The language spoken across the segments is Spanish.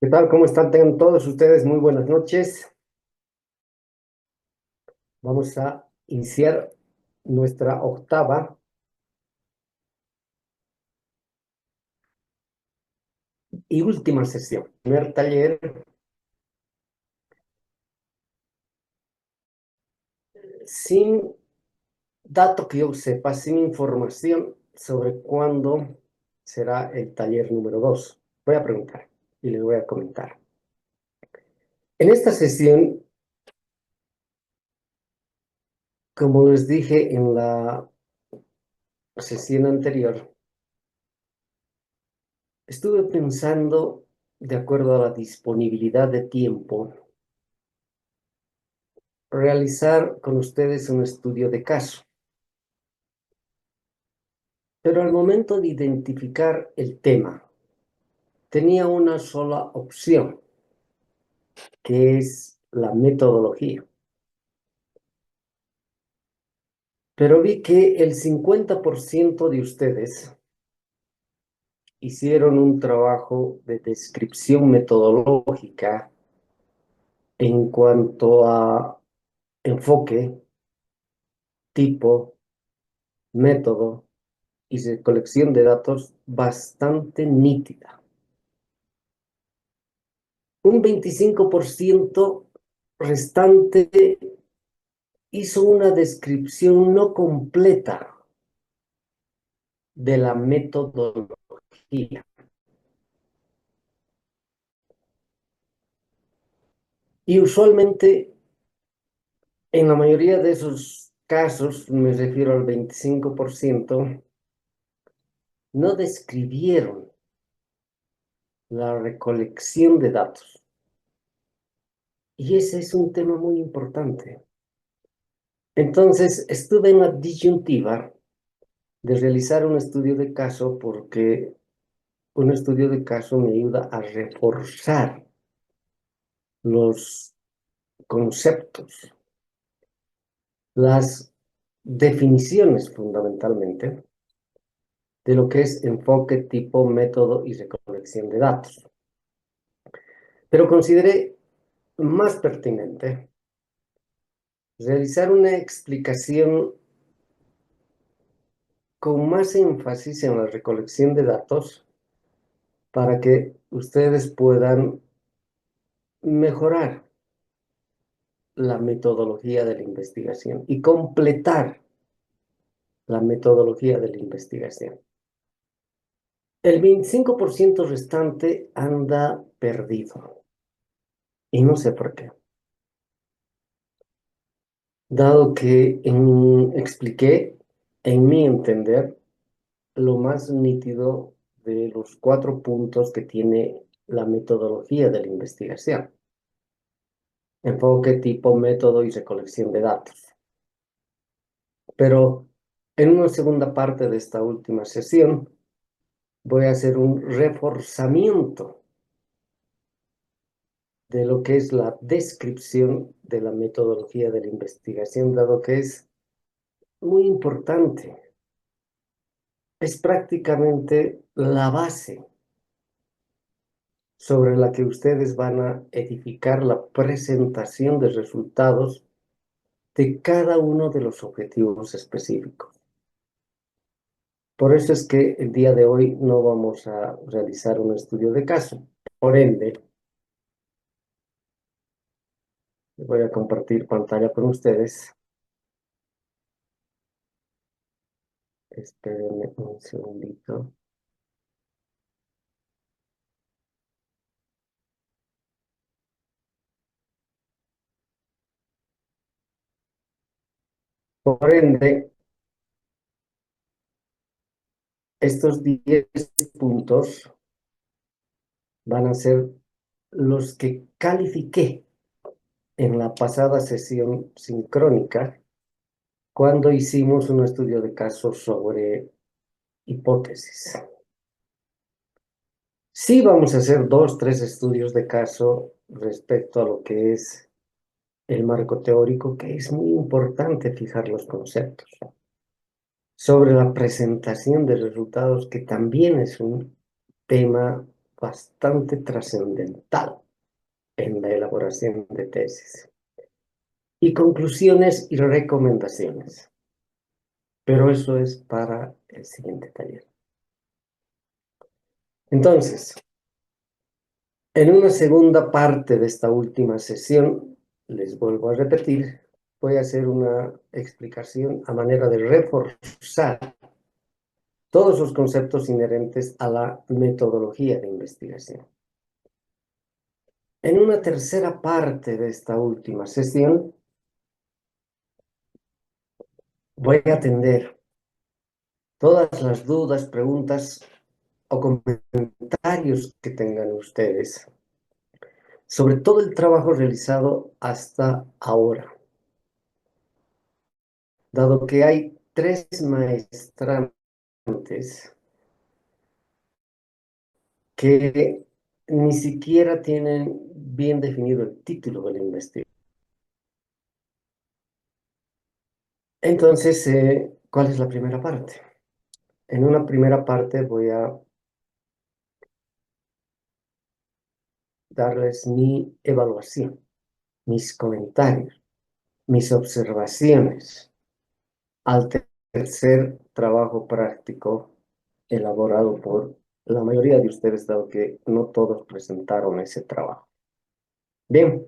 ¿Qué tal? ¿Cómo están? Tengan todos ustedes muy buenas noches. Vamos a iniciar nuestra octava y última sesión. Primer taller sin dato que yo sepa, sin información sobre cuándo será el taller número 2. Voy a preguntar y les voy a comentar. En esta sesión, como les dije en la sesión anterior, estuve pensando, de acuerdo a la disponibilidad de tiempo, realizar con ustedes un estudio de caso. Pero al momento de identificar el tema, tenía una sola opción, que es la metodología. Pero vi que el 50% de ustedes hicieron un trabajo de descripción metodológica en cuanto a enfoque, tipo, método y recolección de datos bastante nítida. Un 25% restante hizo una descripción no completa de la metodología. Y usualmente, en la mayoría de esos casos, me refiero al 25%, no describieron la recolección de datos. Y ese es un tema muy importante. Entonces, estuve en la disyuntiva de realizar un estudio de caso porque un estudio de caso me ayuda a reforzar los conceptos, las definiciones fundamentalmente de lo que es enfoque, tipo, método y recolección de datos. Pero consideré más pertinente realizar una explicación con más énfasis en la recolección de datos para que ustedes puedan mejorar la metodología de la investigación y completar la metodología de la investigación. El 25% restante anda perdido y no sé por qué. Dado que expliqué, en mi entender, lo más nítido de los 4 puntos que tiene la metodología de la investigación. Enfoque, tipo, método y recolección de datos. Pero en una segunda parte de esta última sesión voy a hacer un reforzamiento de lo que es la descripción de la metodología de la investigación, dado que es muy importante. Es prácticamente la base sobre la que ustedes van a edificar la presentación de resultados de cada uno de los objetivos específicos. Por eso es que el día de hoy no vamos a realizar un estudio de caso. Por ende, voy a compartir pantalla con ustedes. Espérenme un segundito. Por ende, estos 10 puntos van a ser los que califiqué en la pasada sesión sincrónica cuando hicimos un estudio de caso sobre hipótesis. Sí vamos a hacer 2, 3 estudios de caso respecto a lo que es el marco teórico, que es muy importante fijar los conceptos. Sobre la presentación de resultados, que también es un tema bastante trascendental en la elaboración de tesis. Y conclusiones y recomendaciones. Pero eso es para el siguiente taller. Entonces, en una segunda parte de esta última sesión, les vuelvo a repetir, voy a hacer una explicación a manera de reforzar todos los conceptos inherentes a la metodología de investigación. En una tercera parte de esta última sesión, voy a atender todas las dudas, preguntas o comentarios que tengan ustedes sobre todo el trabajo realizado hasta ahora, dado que hay 3 maestrantes que ni siquiera tienen bien definido el título de la investigación. Entonces, ¿cuál es la primera parte? En una primera parte voy a darles mi evaluación, mis comentarios, mis observaciones al tercer trabajo práctico elaborado por la mayoría de ustedes, dado que no todos presentaron ese trabajo. Bien,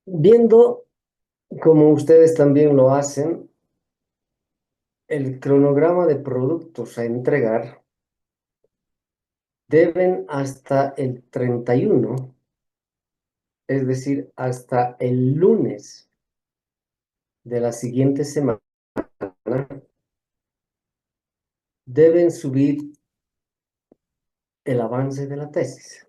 viendo como ustedes también lo hacen, el cronograma de productos a entregar deben hasta el 31, es decir, hasta el lunes de la siguiente semana, deben subir el avance de la tesis.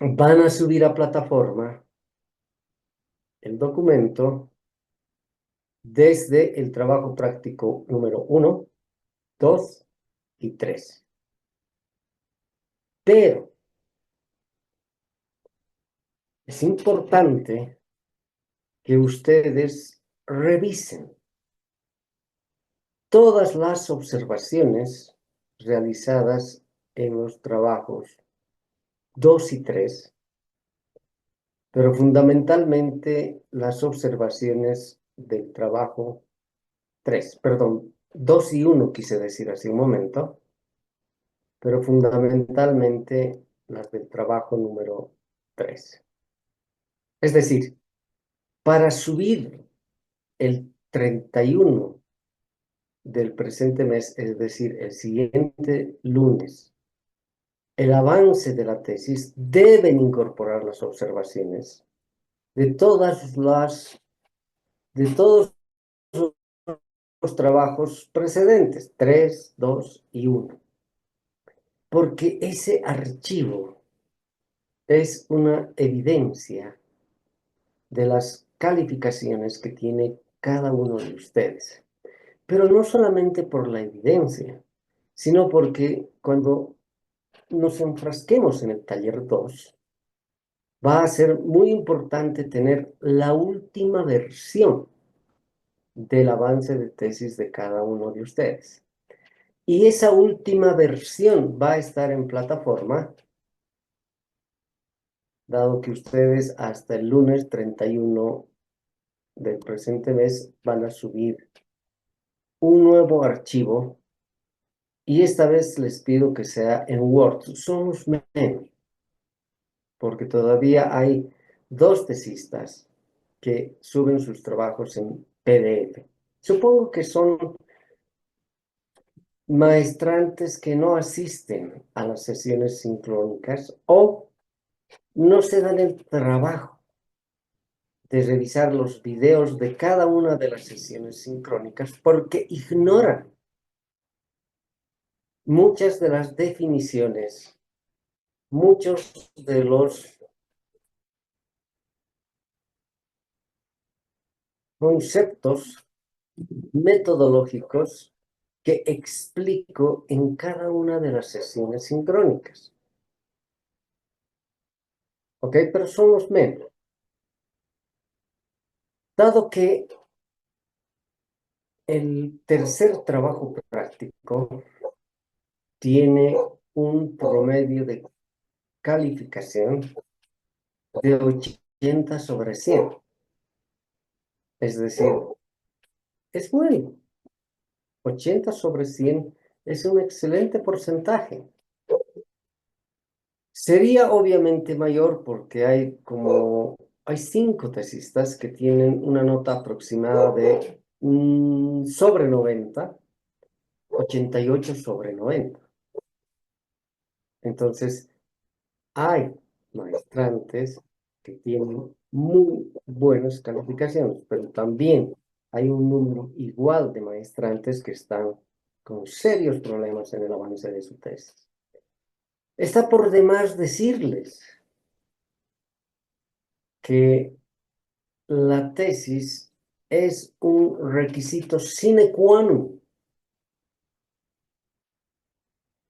Van a subir a plataforma el documento desde el trabajo práctico número 1, 2 y 3. Pero es importante que ustedes revisen todas las observaciones realizadas en los trabajos 2 y 3, pero fundamentalmente las observaciones del trabajo 3, perdón, 2 y 1 quise decir hace un momento, pero fundamentalmente las del trabajo número 3. Es decir, para subir el 31 del presente mes, es decir, el siguiente lunes, el avance de la tesis, deben incorporar las observaciones de de todos los trabajos precedentes, 3, 2 y 1, porque ese archivo es una evidencia de las calificaciones que tiene cada uno de ustedes. Pero no solamente por la evidencia, sino porque cuando nos enfrasquemos en el taller 2, va a ser muy importante tener la última versión del avance de tesis de cada uno de ustedes. Y esa última versión va a estar en plataforma, dado que ustedes hasta el lunes 31 del presente mes van a subir un nuevo archivo y esta vez les pido que sea en Word. Somos menos, porque todavía hay 2 tesistas que suben sus trabajos en PDF. Supongo que son maestrantes que no asisten a las sesiones sincrónicas o no se dan el trabajo de revisar los videos de cada una de las sesiones sincrónicas porque ignoran muchas de las definiciones, muchos de los conceptos metodológicos que explico en cada una de las sesiones sincrónicas. ¿Ok? Pero son los menos. Dado que El tercer trabajo práctico tiene un promedio de calificación de 80 sobre 100. Es decir, es bueno. 80 sobre 100 es un excelente porcentaje. Sería obviamente mayor porque hay 5 tesistas que tienen una nota aproximada de sobre 90, 88 sobre 90. Entonces, hay maestrantes que tienen muy buenas calificaciones, pero también hay un número igual de maestrantes que están con serios problemas en el avance de su tesis. Está por demás decirles que la tesis es un requisito sine qua non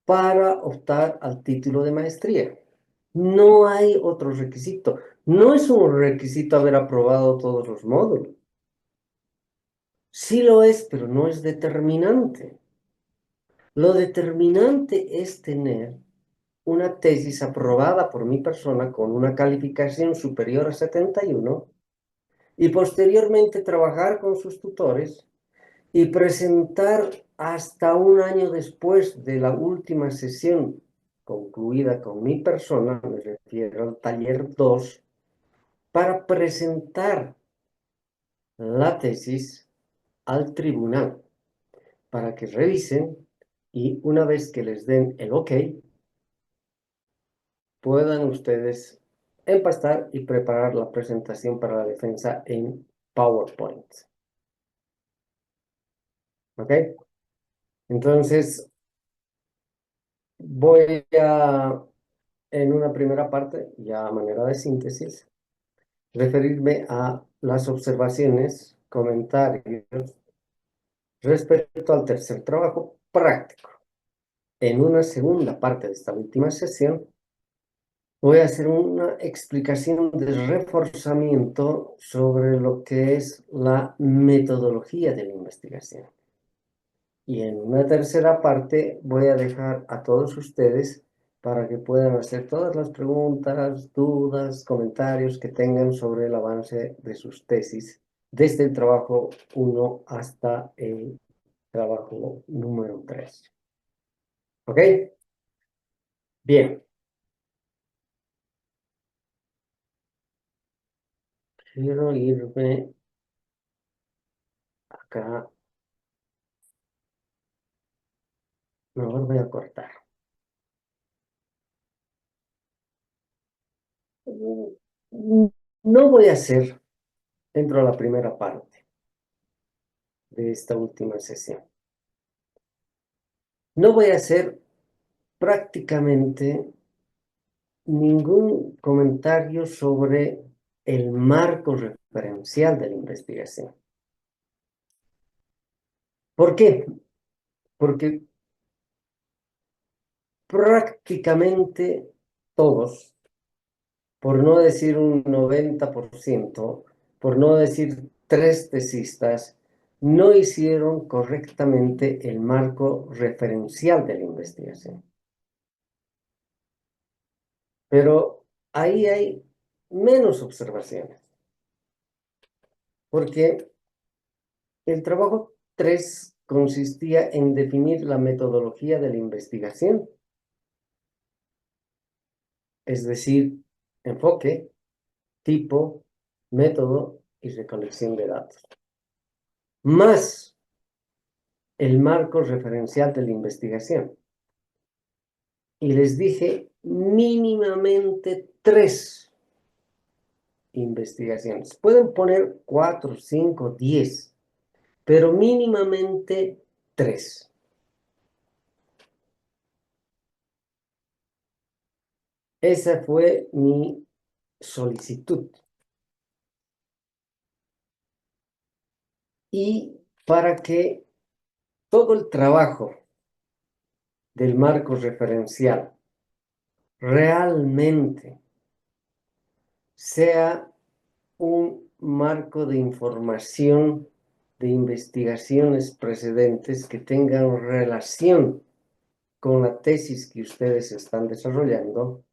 para optar al título de maestría. No hay otro requisito. No es un requisito haber aprobado todos los módulos. Sí lo es, pero no es determinante. Lo determinante es tener una tesis aprobada por mi persona con una calificación superior a 71 y posteriormente trabajar con sus tutores y presentar hasta un año después de la última sesión concluida con mi persona, me refiero al taller 2, para presentar la tesis al tribunal para que revisen y una vez que les den el ok, puedan ustedes empastar y preparar la presentación para la defensa en PowerPoint. ¿Ok? Entonces, voy a, en una primera parte, ya a manera de síntesis, referirme a las observaciones, comentarios respecto al tercer trabajo práctico. En una segunda parte de esta última sesión, voy a hacer una explicación de reforzamiento sobre lo que es la metodología de la investigación. Y en una tercera parte voy a dejar a todos ustedes para que puedan hacer todas las preguntas, dudas, comentarios que tengan sobre el avance de sus tesis, desde el trabajo 1 hasta el trabajo número 3. ¿Ok? Bien. Quiero irme acá. Mejor voy a cortar. No voy a hacer, dentro de la primera parte de esta última sesión, no voy a hacer prácticamente ningún comentario sobre el marco referencial de la investigación. ¿Por qué? Porque prácticamente todos, por no decir un 90%, por no decir 3 tesistas, no hicieron correctamente el marco referencial de la investigación. Pero ahí hay menos observaciones, porque el trabajo 3 consistía en definir la metodología de la investigación, es decir, enfoque, tipo, método y recolección de datos, más el marco referencial de la investigación. Y les dije mínimamente 3 investigaciones. Pueden poner 4, 5, 10, pero mínimamente 3. Esa fue mi solicitud. Y para que todo el trabajo del marco referencial realmente sea un marco de información de investigaciones precedentes que tengan relación con la tesis que ustedes están desarrollando,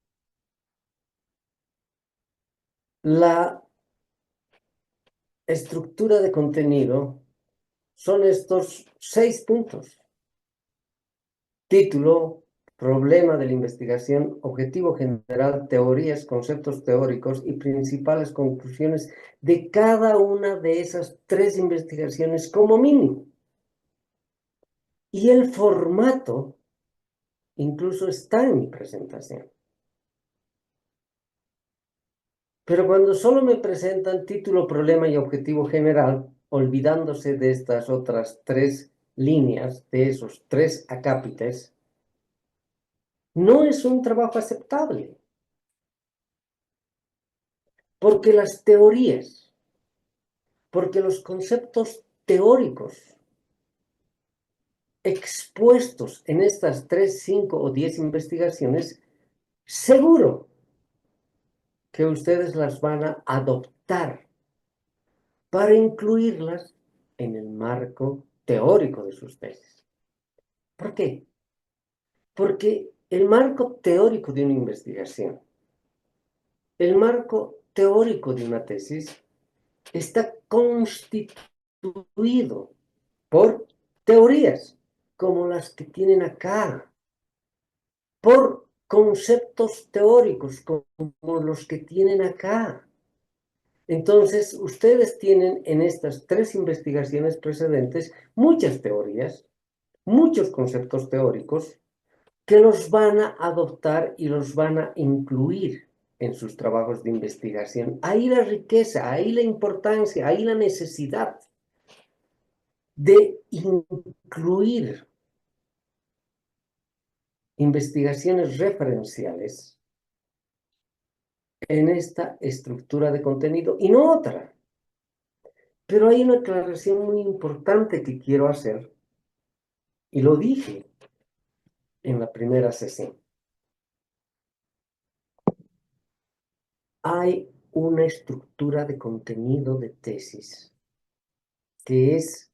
la estructura de contenido son estos 6 puntos. Título, problema de la investigación, objetivo general, teorías, conceptos teóricos y principales conclusiones de cada una de esas 3 investigaciones como mínimo. Y el formato incluso está en mi presentación. Pero cuando solo me presentan título, problema y objetivo general, olvidándose de estas otras 3 líneas, de esos 3 acápites, no es un trabajo aceptable. Porque las teorías, porque los conceptos teóricos expuestos en estas 3, 5 o 10 investigaciones, seguro que ustedes las van a adoptar para incluirlas en el marco teórico de sus tesis. ¿Por qué? Porque el marco teórico de una investigación, el marco teórico de una tesis, está constituido por teorías como las que tienen acá, por conceptos teóricos como los que tienen acá. Entonces, ustedes tienen en estas 3 investigaciones precedentes muchas teorías, muchos conceptos teóricos que los van a adoptar y los van a incluir en sus trabajos de investigación. Ahí la riqueza, ahí la importancia, ahí la necesidad de incluir investigaciones referenciales en esta estructura de contenido y no otra. Pero hay una aclaración muy importante que quiero hacer y lo dije en la primera sesión. Hay una estructura de contenido de tesis que es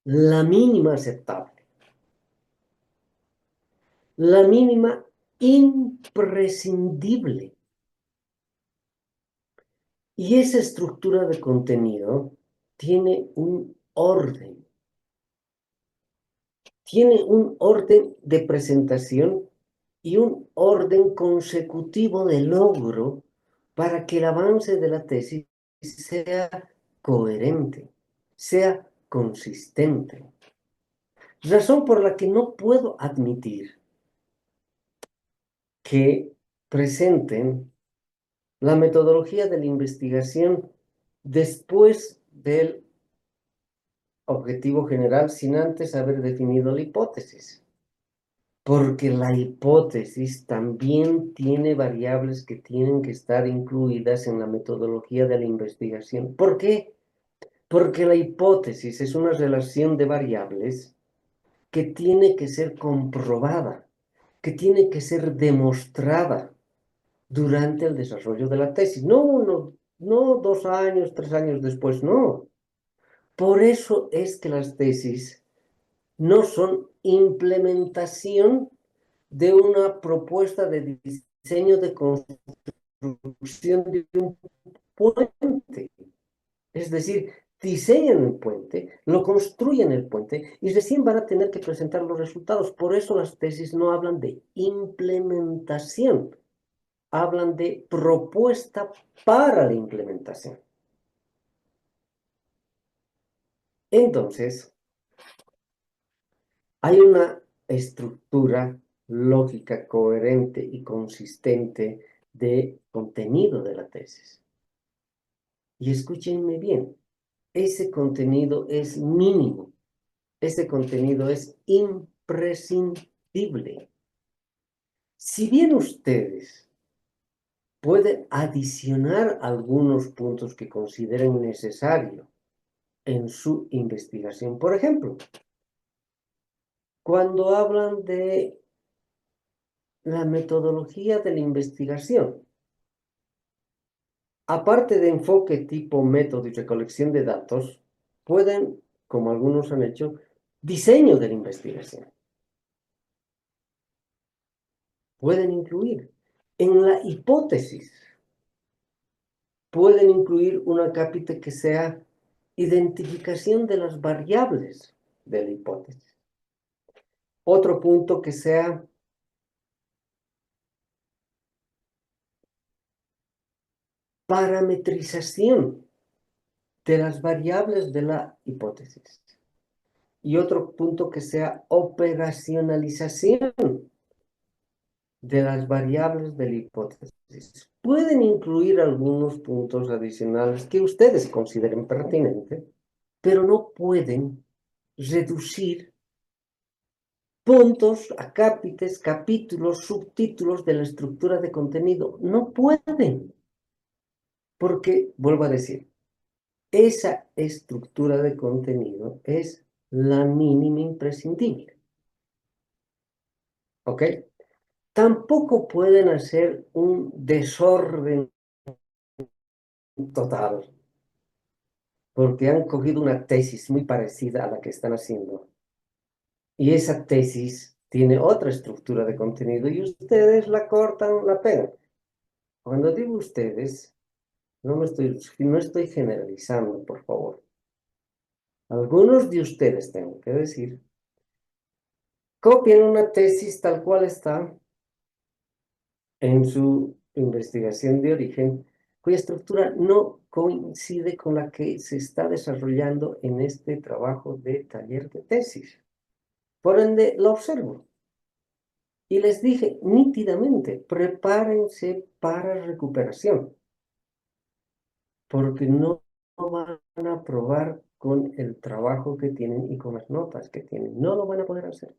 la mínima aceptable, la mínima imprescindible. Y esa estructura de contenido tiene un orden de presentación y un orden consecutivo de logro para que el avance de la tesis sea coherente, sea consistente. Razón por la que no puedo admitir que presenten la metodología de la investigación después del objetivo general sin antes haber definido la hipótesis. Porque la hipótesis también tiene variables que tienen que estar incluidas en la metodología de la investigación. ¿Por qué? Porque la hipótesis es una relación de variables que tiene que ser comprobada, que tiene que ser demostrada durante el desarrollo de la tesis. No 2 años, 3 años después, no. Por eso es que las tesis no son implementación de una propuesta de diseño de construcción de un puente. Es decir, diseñan el puente, lo construyen el puente y recién van a tener que presentar los resultados. Por eso las tesis no hablan de implementación, hablan de propuesta para la implementación. Entonces, hay una estructura lógica, coherente y consistente de contenido de la tesis. Y escúchenme bien, ese contenido es mínimo, ese contenido es imprescindible. Si bien ustedes pueden adicionar algunos puntos que consideren necesario en su investigación, por ejemplo, cuando hablan de la metodología de la investigación, aparte de enfoque tipo método y recolección de datos, pueden como algunos han hecho, diseño de la investigación. Pueden incluir en la hipótesis, pueden incluir una cápita que sea identificación de las variables de la hipótesis. Otro punto que sea parametrización de las variables de la hipótesis. Y otro punto que sea operacionalización de las variables de la hipótesis. Pueden incluir algunos puntos adicionales que ustedes consideren pertinentes, pero no pueden reducir puntos, acápites, capítulos, subtítulos de la estructura de contenido. No pueden, porque, vuelvo a decir, esa estructura de contenido es la mínima imprescindible. ¿Ok? Tampoco pueden hacer un desorden total, porque han cogido una tesis muy parecida a la que están haciendo. Y esa tesis tiene otra estructura de contenido y ustedes la cortan, la pegan. Cuando digo ustedes, no estoy generalizando, por favor. Algunos de ustedes, tengo que decir, copian una tesis tal cual está en su investigación de origen, cuya estructura no coincide con la que se está desarrollando en este trabajo de taller de tesis. Por ende, lo observo. Y les dije nítidamente, prepárense para recuperación, porque no van a probar con el trabajo que tienen y con las notas que tienen. No lo van a poder hacer.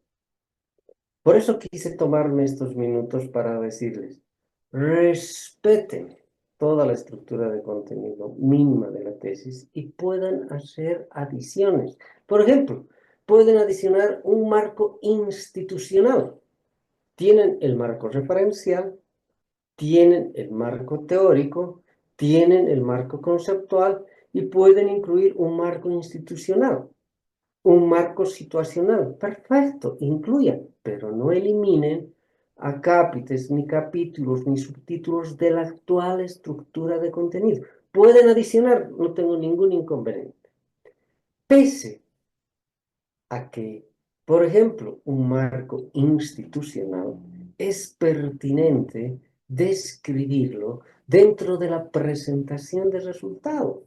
Por eso quise tomarme estos minutos para decirles, respeten toda la estructura de contenido mínima de la tesis y puedan hacer adiciones. Por ejemplo, pueden adicionar un marco institucional. Tienen el marco referencial, tienen el marco teórico, tienen el marco conceptual y pueden incluir un marco institucional, un marco situacional. Perfecto, incluyan, pero no eliminen acápites, ni capítulos, ni subtítulos de la actual estructura de contenido. Pueden adicionar, no tengo ningún inconveniente. Pese a que, por ejemplo, un marco institucional es pertinente describirlo dentro de la presentación de resultados,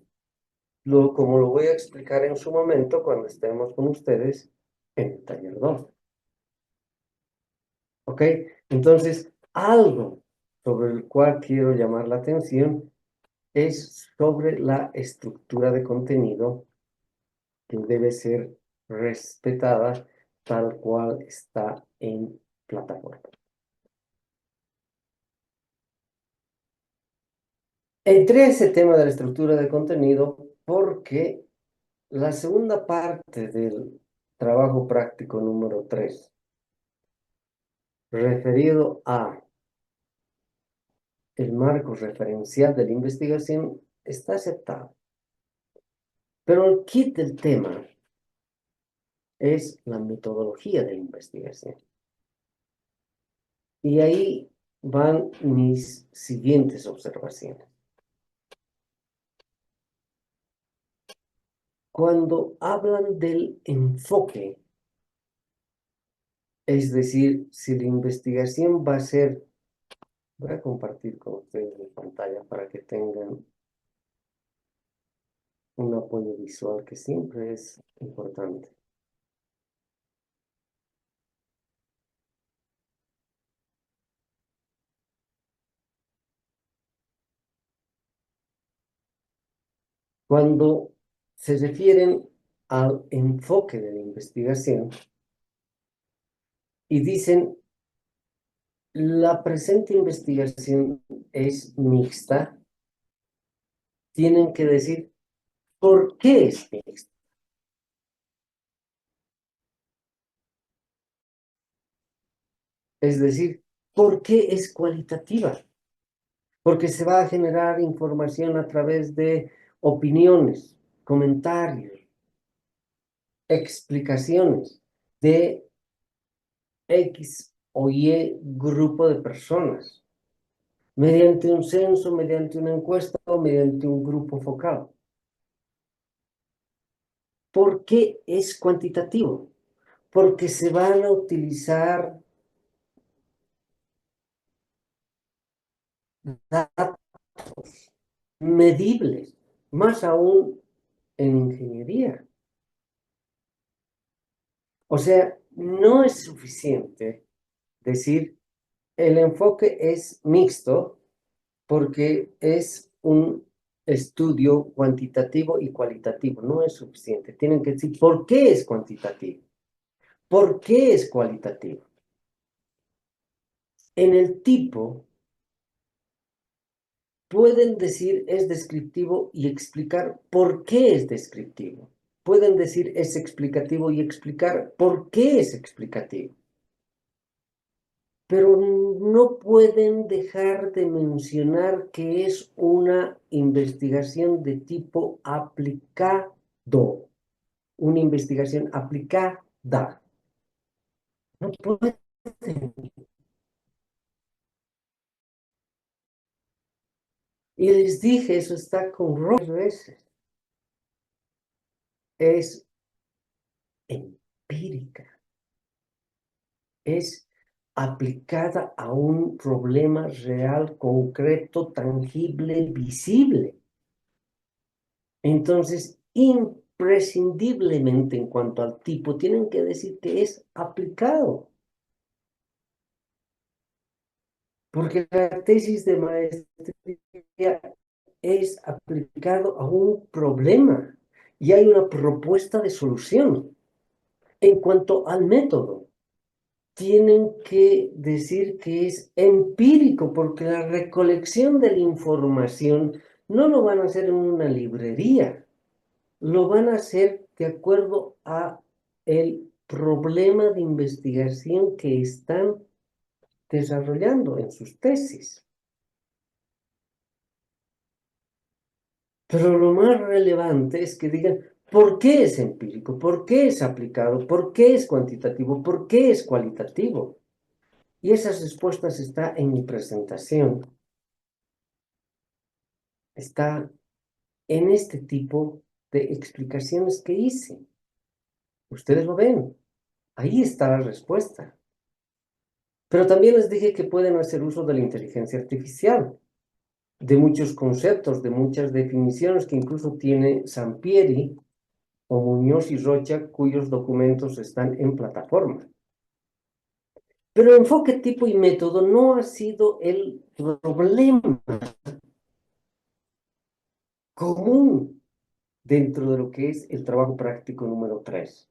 como lo voy a explicar en su momento cuando estemos con ustedes en el taller 2. ¿Ok? Entonces, algo sobre el cual quiero llamar la atención es sobre la estructura de contenido que debe ser respetada tal cual está en plataforma. Entré a ese tema de la estructura de contenido porque la segunda parte del trabajo práctico número 3, referido a el marco referencial de la investigación, está aceptado. Pero el kit del tema es la metodología de la investigación. Y ahí van mis siguientes observaciones. Cuando hablan del enfoque, es decir, si la investigación va a ser, voy a compartir con ustedes mi pantalla para que tengan un apoyo visual que siempre es importante. Cuando se refieren al enfoque de la investigación y dicen, la presente investigación es mixta, tienen que decir, ¿por qué es mixta? Es decir, ¿por qué es cualitativa? Porque se va a generar información a través de opiniones, comentarios, explicaciones de X o Y grupo de personas, mediante un censo, mediante una encuesta o mediante un grupo focal. ¿Por qué es cuantitativo? Porque se van a utilizar datos medibles, más aún en ingeniería. O sea, no es suficiente decir el enfoque es mixto porque es un estudio cuantitativo y cualitativo. No es suficiente. Tienen que decir por qué es cuantitativo, por qué es cualitativo. En el tipo pueden decir es descriptivo y explicar por qué es descriptivo. Pueden decir es explicativo y explicar por qué es explicativo. Pero no pueden dejar de mencionar que es una investigación de tipo aplicado, una investigación aplicada. No pueden. Y les dije, eso está con veces. Es empírica, es aplicada a un problema real, concreto, tangible, visible. Entonces, imprescindiblemente en cuanto al tipo, tienen que decir que es aplicado, porque la tesis de maestría es aplicado a un problema y hay una propuesta de solución. En cuanto al método, tienen que decir que es empírico, porque la recolección de la información no lo van a hacer en una librería, lo van a hacer de acuerdo a el problema de investigación que están desarrollando en sus tesis. Pero lo más relevante es que digan por qué es empírico, por qué es aplicado, por qué es cuantitativo, por qué es cualitativo. Y esas respuestas están en mi presentación. Está en este tipo de explicaciones que hice. Ustedes lo ven. Ahí está la respuesta. Pero también les dije que pueden hacer uso de la inteligencia artificial, de muchos conceptos, de muchas definiciones que incluso tiene Sampieri o Muñoz y Rocha, cuyos documentos están en plataforma. Pero enfoque, tipo y método no ha sido el problema común dentro de lo que es el trabajo práctico número 3.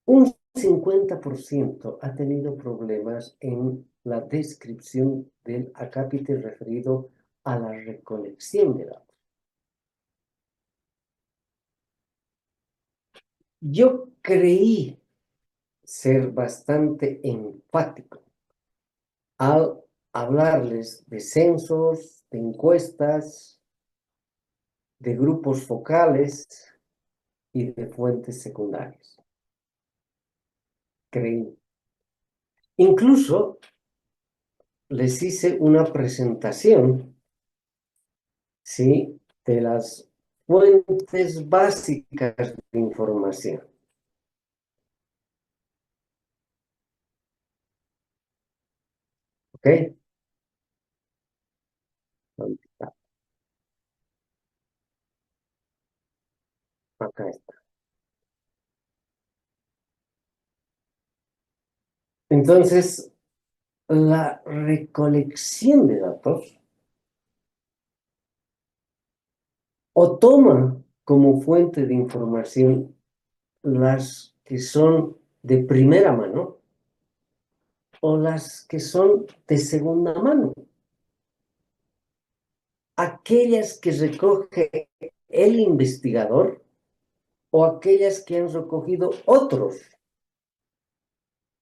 Un 50% ha tenido problemas en la descripción del acápite referido a la recolección de datos. Yo creí ser bastante enfático al hablarles de censos, de encuestas, de grupos focales y de fuentes secundarias. Creí. Incluso les hice una presentación, ¿sí?, de las fuentes básicas de información. ¿Ok? Acá está. Entonces, la recolección de datos o toma como fuente de información las que son de primera mano o las que son de segunda mano. Aquellas que recoge el investigador o aquellas que han recogido otros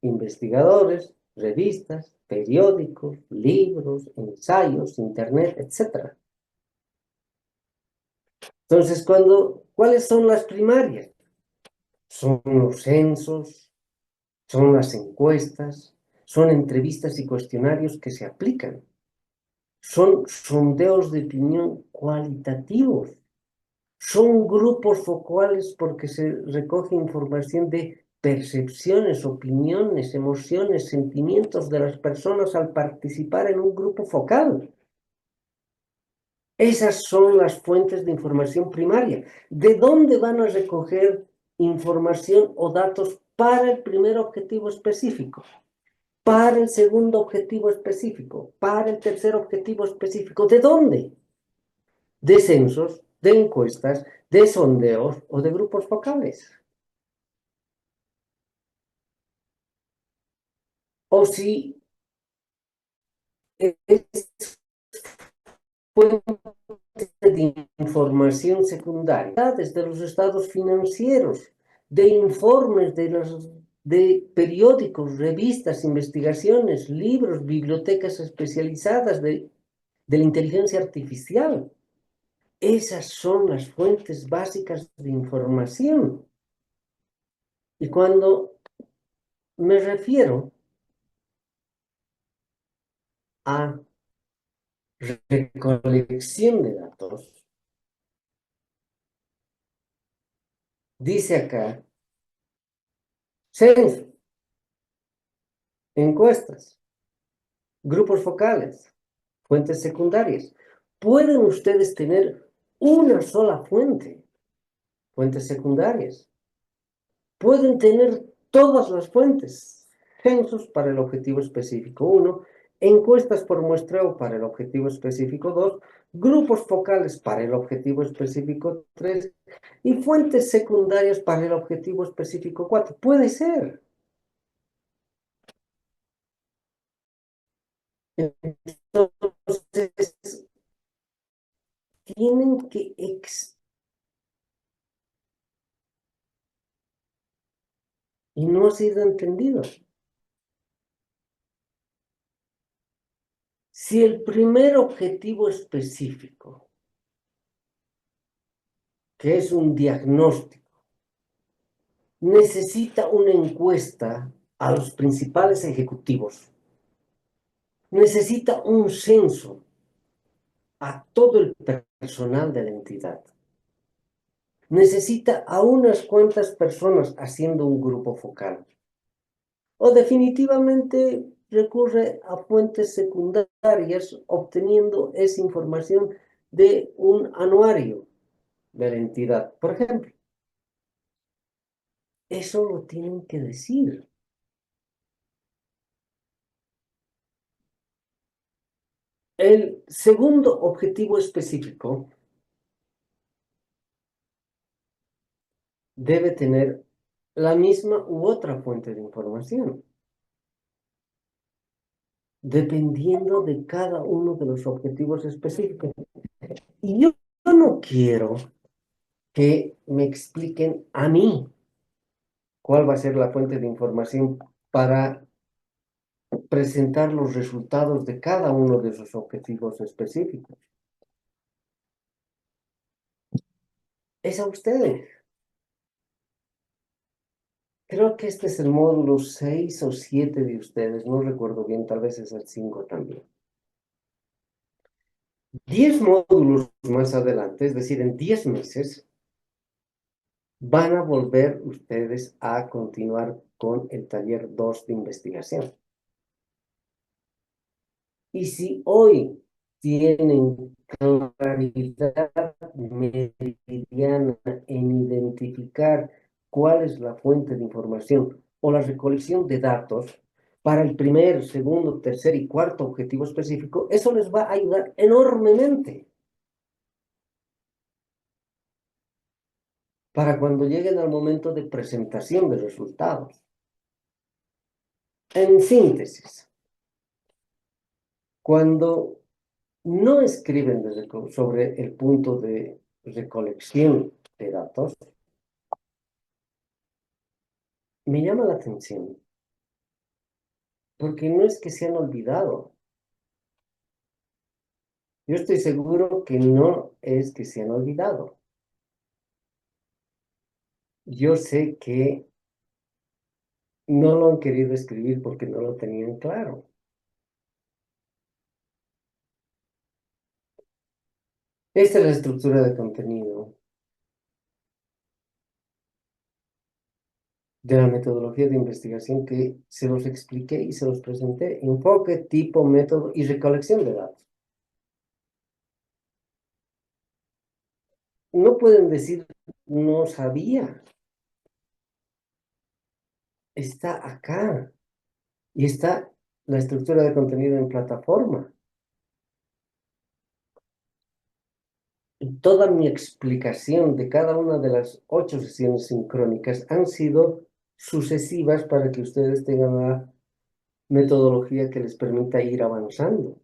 investigadores, revistas, periódicos, libros, ensayos, internet, etc. Entonces, ¿cuáles son las primarias? son los censos, son las encuestas, son entrevistas y cuestionarios que se aplican, son sondeos de opinión cualitativos, son grupos focales porque se recoge información de percepciones, opiniones, emociones, sentimientos de las personas al participar en un grupo focal. Esas son las fuentes de información primaria. ¿De dónde van a recoger información o datos para el primer objetivo específico? Para el segundo objetivo específico, para el tercer objetivo específico. ¿De dónde? De censos, de encuestas, de sondeos o de grupos focales. O si es fuente de información secundaria, desde los estados financieros, de informes de periódicos, revistas, investigaciones, libros, bibliotecas especializadas de la inteligencia artificial. Esas son las fuentes básicas de información. Y cuando me refiero a recolección de datos, dice acá, censo, encuestas, grupos focales, fuentes secundarias. Pueden ustedes tener una sola fuente, fuentes secundarias. Pueden tener todas las fuentes, censos para el objetivo específico 1, encuestas por muestreo para el objetivo específico 2, grupos focales para el objetivo específico 3 y fuentes secundarias para el objetivo específico 4. Puede ser. Entonces, tienen que y no ha sido entendido. Si el primer objetivo específico, que es un diagnóstico, necesita una encuesta a los principales ejecutivos, necesita un censo a todo el personal de la entidad, necesita a unas cuantas personas haciendo un grupo focal, o definitivamente recurre a fuentes secundarias obteniendo esa información de un anuario de la entidad, por ejemplo. Eso lo tienen que decir. El segundo objetivo específico debe tener la misma u otra fuente de información, dependiendo de cada uno de los objetivos específicos. Y yo no quiero que me expliquen a mí cuál va a ser la fuente de información para presentar los resultados de cada uno de esos objetivos específicos. Es a ustedes. Creo que este es el módulo 6 o 7 de ustedes, no recuerdo bien, tal vez es el 5 también. 10 módulos más adelante, es decir, en 10 meses, van a volver ustedes a continuar con el taller 2 de investigación. Y si hoy tienen claridad meridiana en identificar cuál es la fuente de información o la recolección de datos para el primer, segundo, tercer y cuarto objetivo específico, eso les va a ayudar enormemente para cuando lleguen al momento de presentación de resultados. En síntesis, cuando no escriben sobre el punto de recolección de datos, me llama la atención, porque no es que se han olvidado. Yo estoy seguro que no es que se han olvidado. Yo sé que no lo han querido escribir porque no lo tenían claro. Esta es la estructura de contenido de la metodología de investigación que se los expliqué y se los presenté. Enfoque, tipo, método y recolección de datos. No pueden decir no sabía. Está acá. Y está la estructura de contenido en plataforma. Y toda mi explicación de cada una de las 8 sesiones sincrónicas han sido sucesivas para que ustedes tengan la metodología que les permita ir avanzando.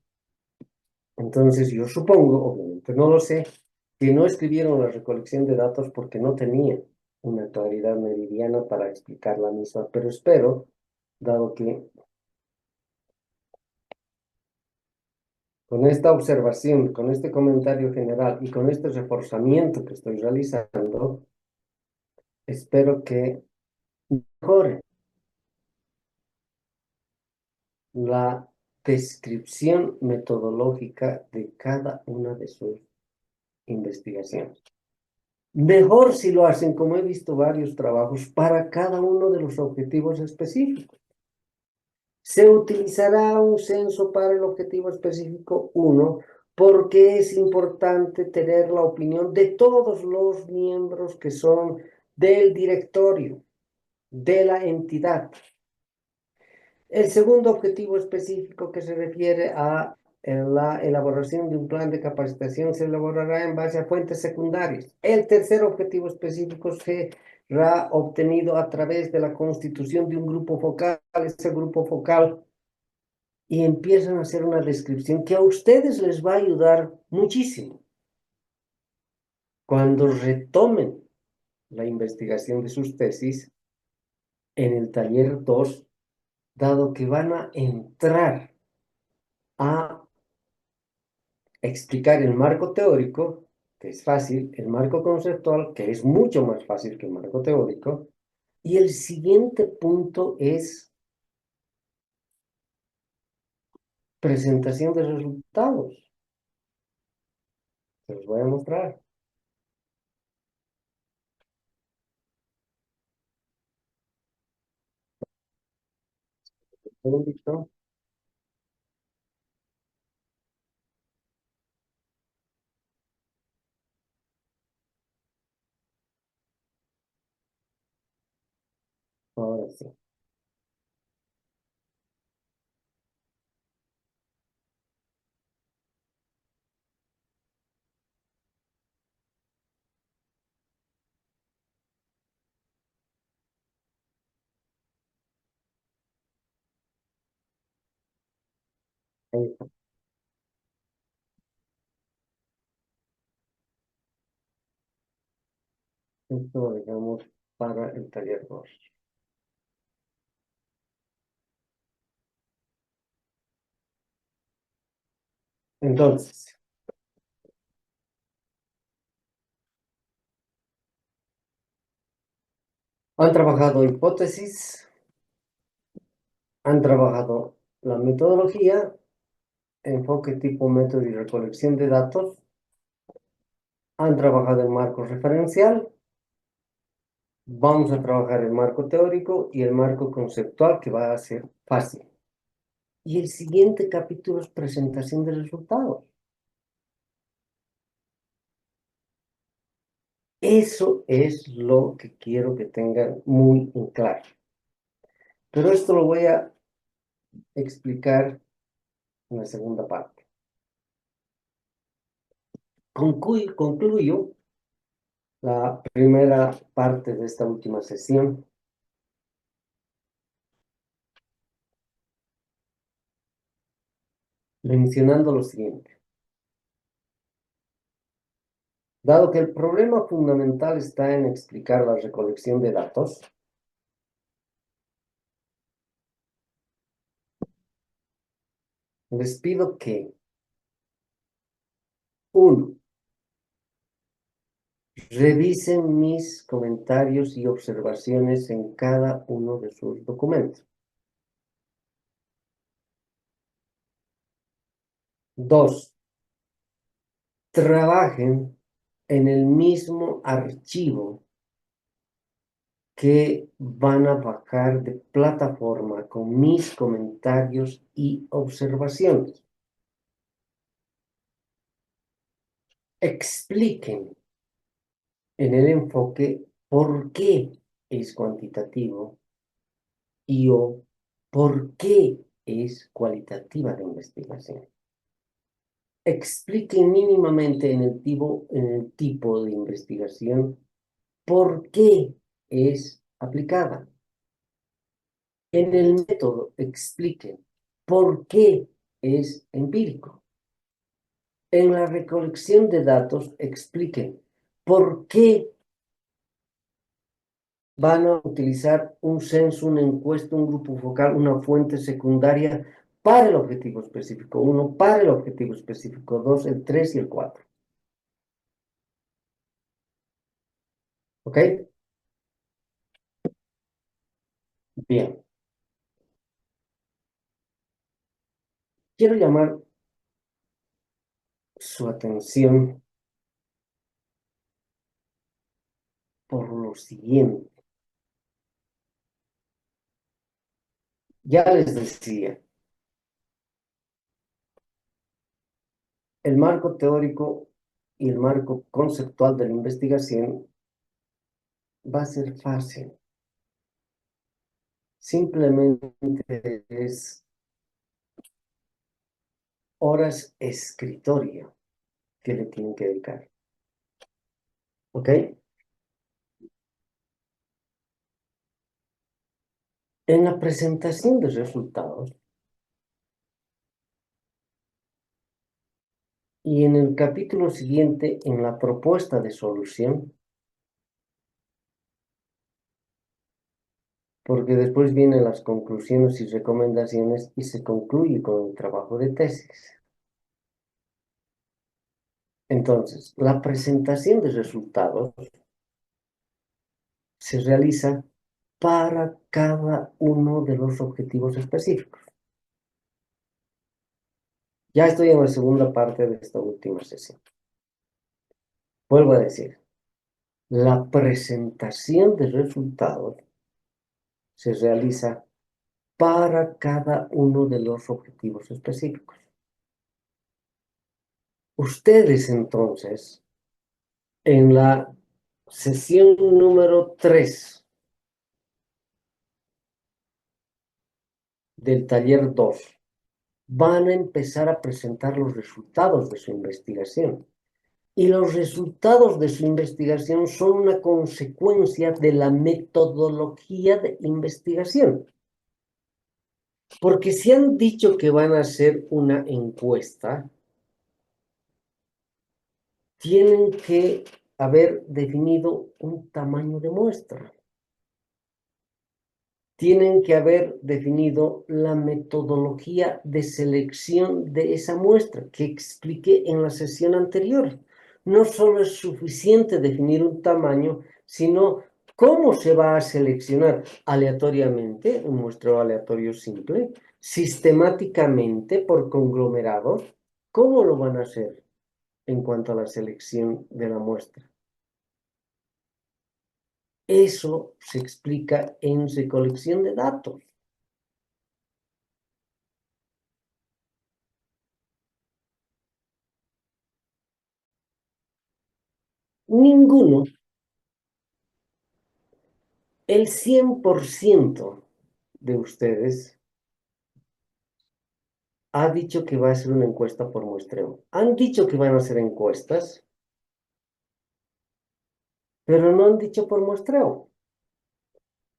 Entonces, yo supongo, obviamente no lo sé, que no escribieron la recolección de datos porque no tenían una claridad meridiana para explicar la misma, pero espero, dado que con esta observación, con este comentario general y con este reforzamiento que estoy realizando, espero que mejore la descripción metodológica de cada una de sus investigaciones. Mejor si lo hacen, como he visto varios trabajos, para cada uno de los objetivos específicos. Se utilizará un censo para el objetivo específico 1 porque es importante tener la opinión de todos los miembros que son del directorio, de la entidad. El segundo objetivo específico que se refiere a la elaboración de un plan de capacitación se elaborará en base a fuentes secundarias. El tercer objetivo específico será obtenido a través de la constitución de un grupo focal. Ese grupo focal y empiezan a hacer una descripción que a ustedes les va a ayudar muchísimo cuando retomen la investigación de sus tesis en el taller 2, dado que van a entrar a explicar el marco teórico, que es fácil, el marco conceptual, que es mucho más fácil que el marco teórico, y el siguiente punto es presentación de resultados. Se los voy a mostrar. Un segundito. Ahora sí. Ahí está. Esto lo dejamos para el taller 2. Entonces, han trabajado hipótesis, han trabajado la metodología, enfoque tipo método y recolección de datos, han trabajado el marco referencial, vamos a trabajar el marco teórico y el marco conceptual que va a ser fácil. Y el siguiente capítulo es presentación de resultados. Eso es lo que quiero que tengan muy en claro. Pero esto lo voy a explicar en la segunda parte. Concluyo la primera parte de esta última sesión mencionando lo siguiente. Dado que el problema fundamental está en explicar la recolección de datos, les pido que, uno, Revisen mis comentarios y observaciones en cada uno de sus documentos. 2. Trabajen en el mismo archivo que van a bajar de plataforma con mis comentarios y observaciones. Expliquen en el enfoque por qué es cuantitativo y o por qué es cualitativa la investigación. Expliquen mínimamente en el tipo de investigación por qué es aplicada. En el método expliquen por qué es empírico. En la recolección de datos expliquen por qué van a utilizar un censo, una encuesta, un grupo focal, una fuente secundaria para el objetivo específico 1, para el objetivo específico 2, el 3 y el 4. ¿Ok? Bien. Quiero llamar su atención por lo siguiente. Ya les decía, el marco teórico y el marco conceptual de la investigación va a ser fácil. Simplemente es horas escritorio que le tienen que dedicar. ¿Ok? En la presentación de resultados y en el capítulo siguiente, en la propuesta de solución, porque después vienen las conclusiones y recomendaciones y se concluye con el trabajo de tesis. Entonces, la presentación de resultados se realiza para cada uno de los objetivos específicos. Ya estoy en la segunda parte de esta última sesión. Vuelvo a decir, la presentación de resultados se realiza para cada uno de los objetivos específicos. Ustedes entonces, en la sesión número 3 del taller 2, van a empezar a presentar los resultados de su investigación. Y los resultados de su investigación son una consecuencia de la metodología de investigación. Porque si han dicho que van a hacer una encuesta, tienen que haber definido un tamaño de muestra. Tienen que haber definido la metodología de selección de esa muestra que expliqué en la sesión anterior. No solo es suficiente definir un tamaño, sino cómo se va a seleccionar aleatoriamente, un muestreo aleatorio simple, sistemáticamente por conglomerados. ¿Cómo lo van a hacer en cuanto a la selección de la muestra? Eso se explica en recolección de datos. Ninguno, el 100% de ustedes ha dicho que va a ser una encuesta por muestreo. Han dicho que van a hacer encuestas, pero no han dicho por muestreo.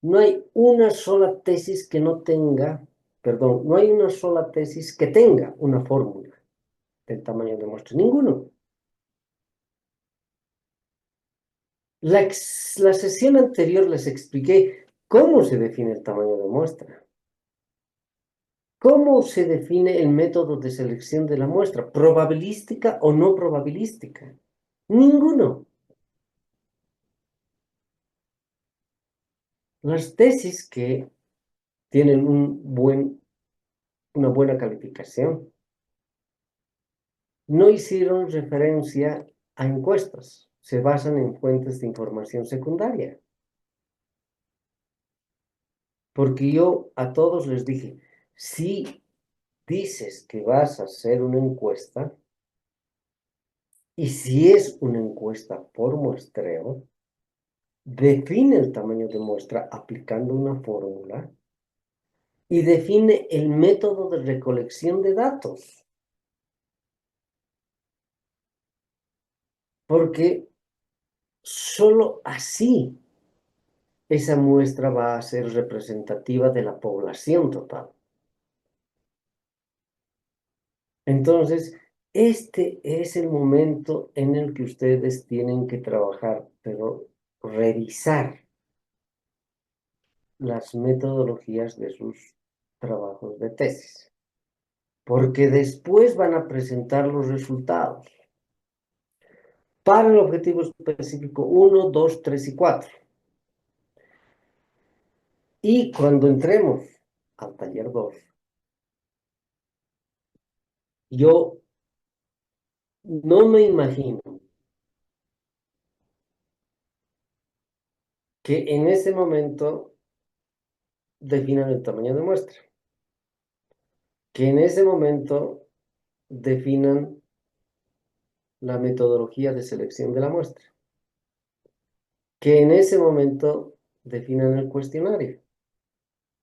No hay una sola tesis que no tenga, perdón, no hay una sola tesis que tenga una fórmula del tamaño de muestra. Ninguno. La sesión anterior les expliqué cómo se define el tamaño de muestra. ¿Cómo se define el método de selección de la muestra? ¿Probabilística o no probabilística? Ninguno. Las tesis que tienen una buena calificación no hicieron referencia a encuestas, se basan en fuentes de información secundaria. Porque yo a todos les dije, si dices que vas a hacer una encuesta, y si es una encuesta por muestreo, define el tamaño de muestra aplicando una fórmula y define el método de recolección de datos. Porque solo así esa muestra va a ser representativa de la población total. Entonces, este es el momento en el que ustedes tienen que trabajar, pero revisar las metodologías de sus trabajos de tesis, porque después van a presentar los resultados para el objetivo específico 1, 2, 3 y 4. Y cuando entremos al taller 2, yo no me imagino que en ese momento definan el tamaño de muestra, que en ese momento definan la metodología de selección de la muestra, que en ese momento definan el cuestionario,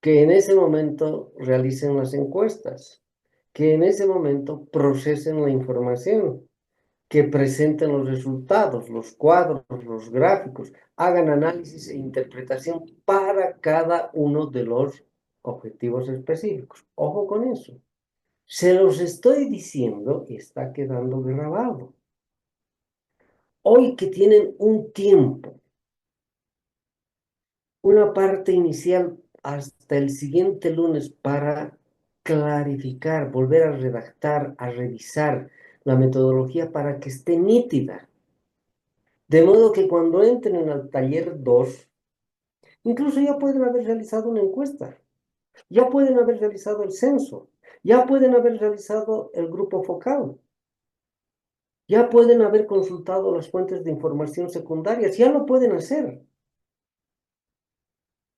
que en ese momento realicen las encuestas, que en ese momento procesen la información, que presenten los resultados, los cuadros, los gráficos, hagan análisis e interpretación para cada uno de los objetivos específicos. Ojo con eso. Se los estoy diciendo y está quedando grabado. Hoy que tienen un tiempo, una parte inicial hasta el siguiente lunes para clarificar, volver a redactar, a revisar la metodología para que esté nítida. De modo que cuando entren al taller 2, incluso ya pueden haber realizado una encuesta, ya pueden haber realizado el censo, ya pueden haber realizado el grupo focal, ya pueden haber consultado las fuentes de información secundarias, ya lo pueden hacer.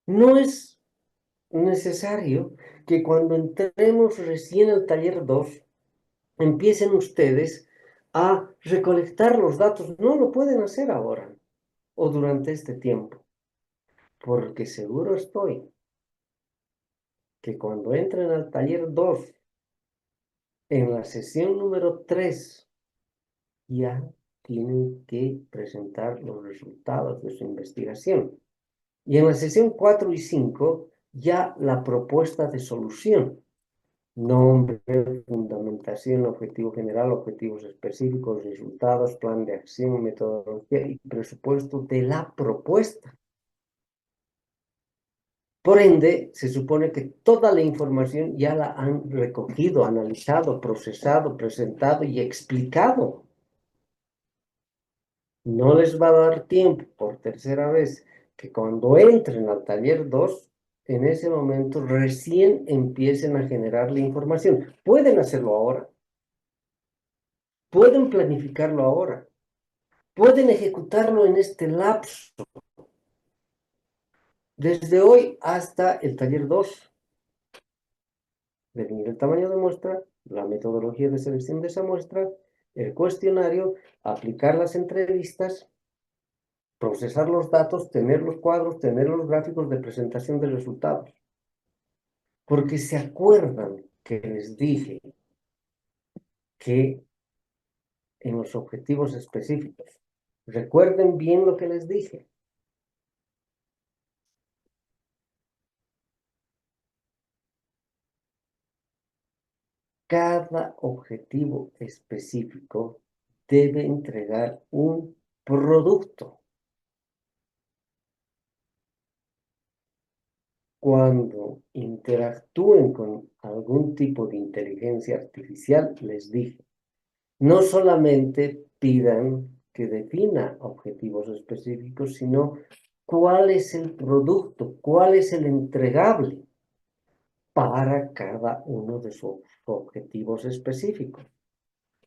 No es necesario que cuando entremos recién al taller 2 empiecen ustedes a recolectar los datos. No lo pueden hacer ahora o durante este tiempo, porque seguro estoy que cuando entren al taller 2 en la sesión número 3, ya tienen que presentar los resultados de su investigación. Y en la sesión 4 y 5, ya la propuesta de solución. Nombre, fundamentación, objetivo general, objetivos específicos, resultados, plan de acción, metodología y presupuesto de la propuesta. Por ende, se supone que toda la información ya la han recogido, analizado, procesado, presentado y explicado. No les va a dar tiempo, por tercera vez, que cuando entren al taller 2, en ese momento recién empiecen a generar la información. Pueden hacerlo ahora, pueden planificarlo ahora, pueden ejecutarlo en este lapso, desde hoy hasta el taller 2. Definir el tamaño de muestra, la metodología de selección de esa muestra, el cuestionario, aplicar las entrevistas, procesar los datos, tener los cuadros, tener los gráficos de presentación de resultados. Porque se acuerdan que les dije que en los objetivos específicos, recuerden bien lo que les dije. Cada objetivo específico debe entregar un producto. Cuando interactúen con algún tipo de inteligencia artificial, les dije, no solamente pidan que defina objetivos específicos, sino cuál es el producto, cuál es el entregable para cada uno de sus objetivos específicos.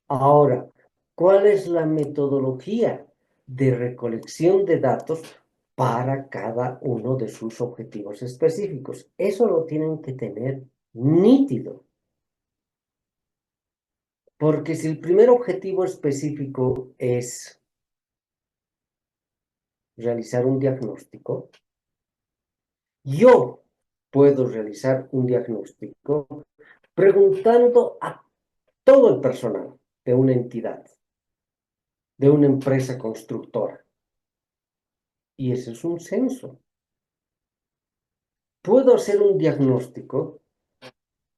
Ahora, ¿cuál es la metodología de recolección de datos para cada uno de sus objetivos específicos? Eso lo tienen que tener nítido. Porque si el primer objetivo específico es realizar un diagnóstico, yo puedo realizar un diagnóstico preguntando a todo el personal de una entidad, de una empresa constructora. Y ese es un censo. Puedo hacer un diagnóstico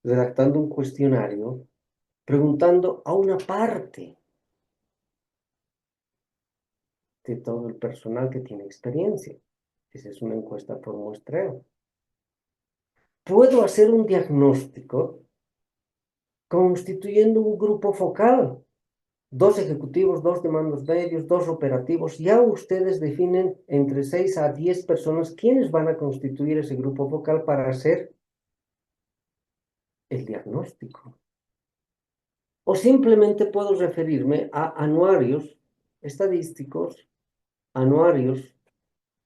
redactando un cuestionario, preguntando a una parte de todo el personal que tiene experiencia. Esa es una encuesta por muestreo. Puedo hacer un diagnóstico constituyendo un grupo focal. Dos ejecutivos, dos de mandos medios, dos operativos. Ya ustedes definen entre 6 a 10 personas quiénes van a constituir ese grupo focal para hacer el diagnóstico. O simplemente puedo referirme a anuarios estadísticos, anuarios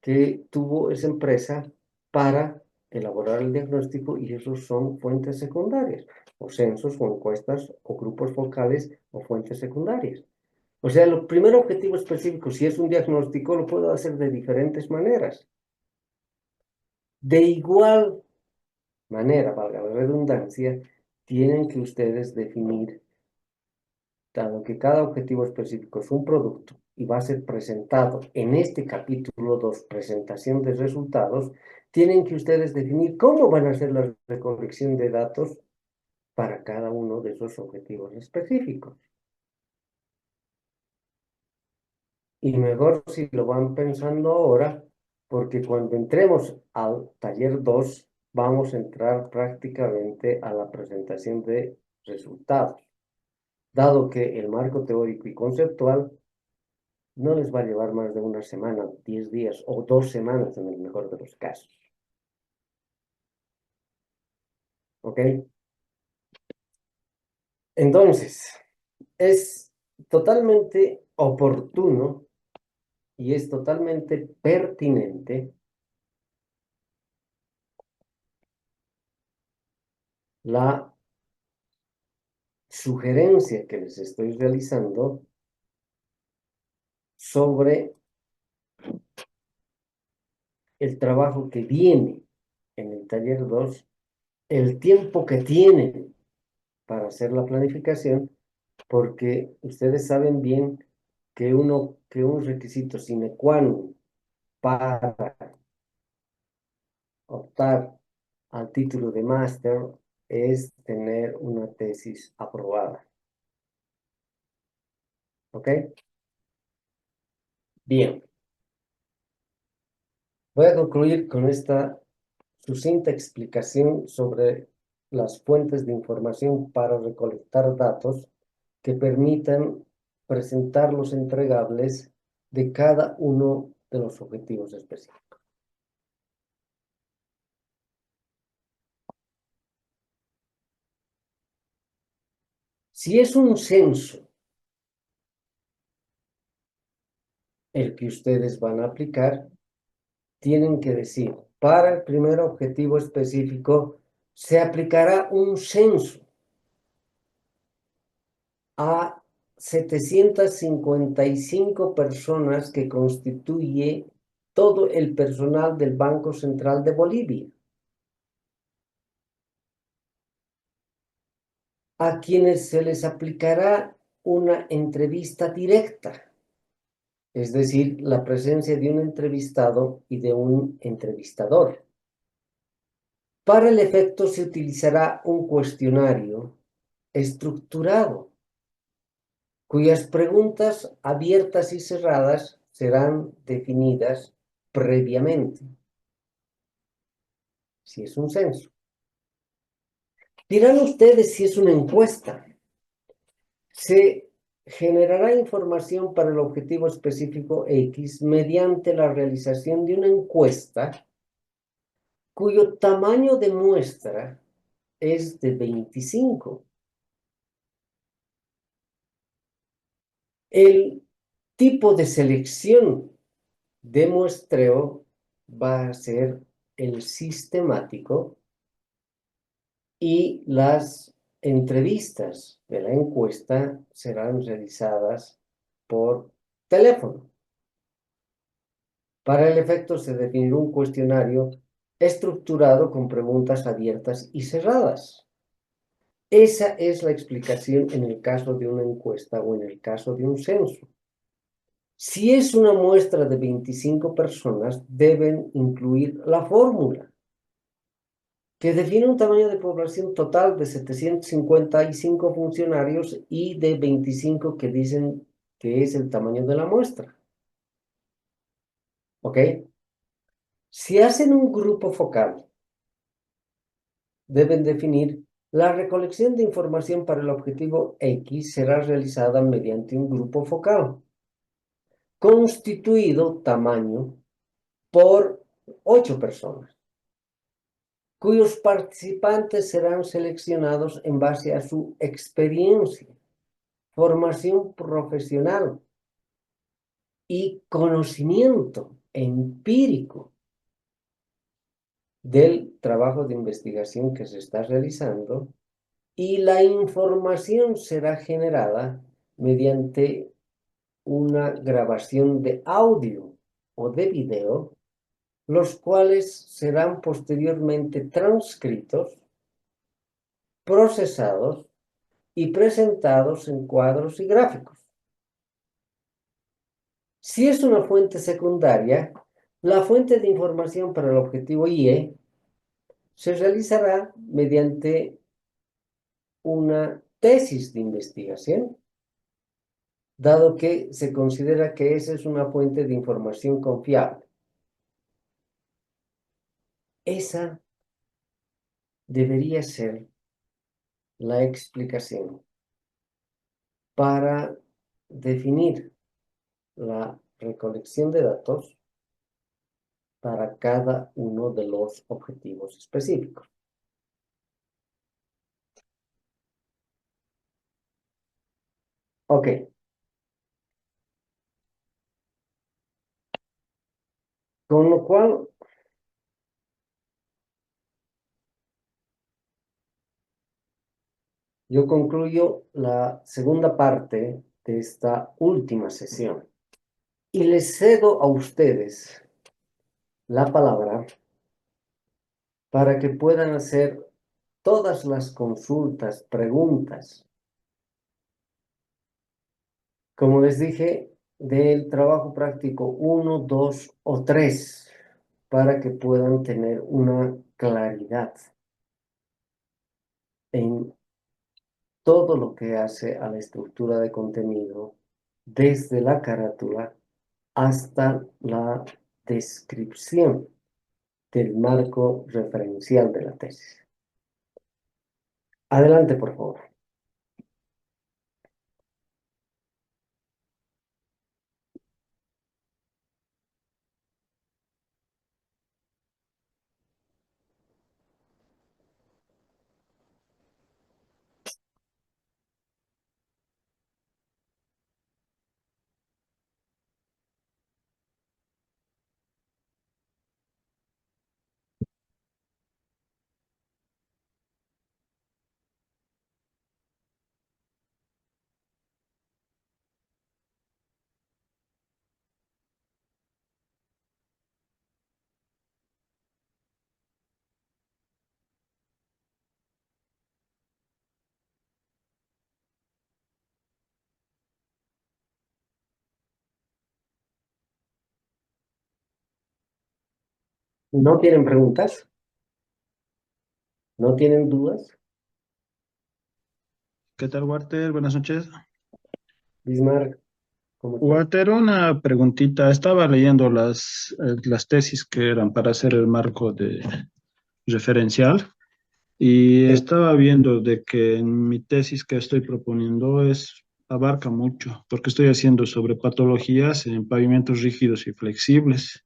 que tuvo esa empresa para elaborar el diagnóstico y esos son fuentes secundarias, o censos, o encuestas, o grupos focales, o fuentes secundarias. O sea, el primer objetivo específico, si es un diagnóstico, lo puedo hacer de diferentes maneras. De igual manera, valga la redundancia, tienen que ustedes definir, dado que cada objetivo específico es un producto y va a ser presentado en este capítulo 2, presentación de resultados, tienen que ustedes definir cómo van a hacer la recolección de datos para cada uno de esos objetivos específicos. Y mejor si lo van pensando ahora, porque cuando entremos al taller 2 vamos a entrar prácticamente a la presentación de resultados, dado que el marco teórico y conceptual no les va a llevar más de una semana, 10 días o 2 semanas en el mejor de los casos. ¿Ok? Entonces, es totalmente oportuno y es totalmente pertinente la sugerencia que les estoy realizando sobre el trabajo que viene en el taller 2, el tiempo que tienen para hacer la planificación, porque ustedes saben bien que un requisito sine qua non para optar al título de máster es tener una tesis aprobada. ¿Ok? Bien, voy a concluir con esta sucinta explicación sobre las fuentes de información para recolectar datos que permitan presentar los entregables de cada uno de los objetivos específicos. Si es un censo el que ustedes van a aplicar, tienen que decir, para el primer objetivo específico, se aplicará un censo a 755 personas que constituye todo el personal del Banco Central de Bolivia, a quienes se les aplicará una entrevista directa, es decir, la presencia de un entrevistado y de un entrevistador. Para el efecto se utilizará un cuestionario estructurado, cuyas preguntas abiertas y cerradas serán definidas previamente, si es un censo. Dirán ustedes si es una encuesta. Se generará información para el objetivo específico X mediante la realización de una encuesta cuyo tamaño de muestra es de 25. El tipo de selección de muestreo va a ser el sistemático y las entrevistas de la encuesta serán realizadas por teléfono. Para el efecto se definirá un cuestionario estructurado con preguntas abiertas y cerradas. Esa es la explicación en el caso de una encuesta o en el caso de un censo. Si es una muestra de 25 personas, deben incluir la fórmula que define un tamaño de población total de 755 funcionarios y de 25 que dicen que es el tamaño de la muestra. ¿Ok? Si hacen un grupo focal, deben definir la recolección de información para el objetivo X será realizada mediante un grupo focal, constituido tamaño por 8 personas, cuyos participantes serán seleccionados en base a su experiencia, formación profesional y conocimiento empírico del trabajo de investigación que se está realizando, y la información será generada mediante una grabación de audio o de video, los cuales serán posteriormente transcritos, procesados y presentados en cuadros y gráficos. Si es una fuente secundaria, la fuente de información para el objetivo IE se realizará mediante una tesis de investigación, dado que se considera que esa es una fuente de información confiable. Esa debería ser la explicación para definir la recolección de datos para cada uno de los objetivos específicos. Ok. Con lo cual, yo concluyo la segunda parte de esta última sesión y les cedo a ustedes la palabra para que puedan hacer todas las consultas, preguntas, como les dije, del trabajo práctico 1, 2 o 3, para que puedan tener una claridad en todo lo que hace a la estructura de contenido, desde la carátula hasta la descripción del marco referencial de la tesis. Adelante, por favor. ¿No tienen preguntas? ¿No tienen dudas? ¿Qué tal, Walter? Buenas noches. Bismarck, ¿cómo estás? Walter, una preguntita. Estaba leyendo las tesis que eran para hacer el marco de referencial y Sí. estaba viendo de que en mi tesis que estoy proponiendo es abarca mucho, porque estoy haciendo sobre patologías en pavimentos rígidos y flexibles.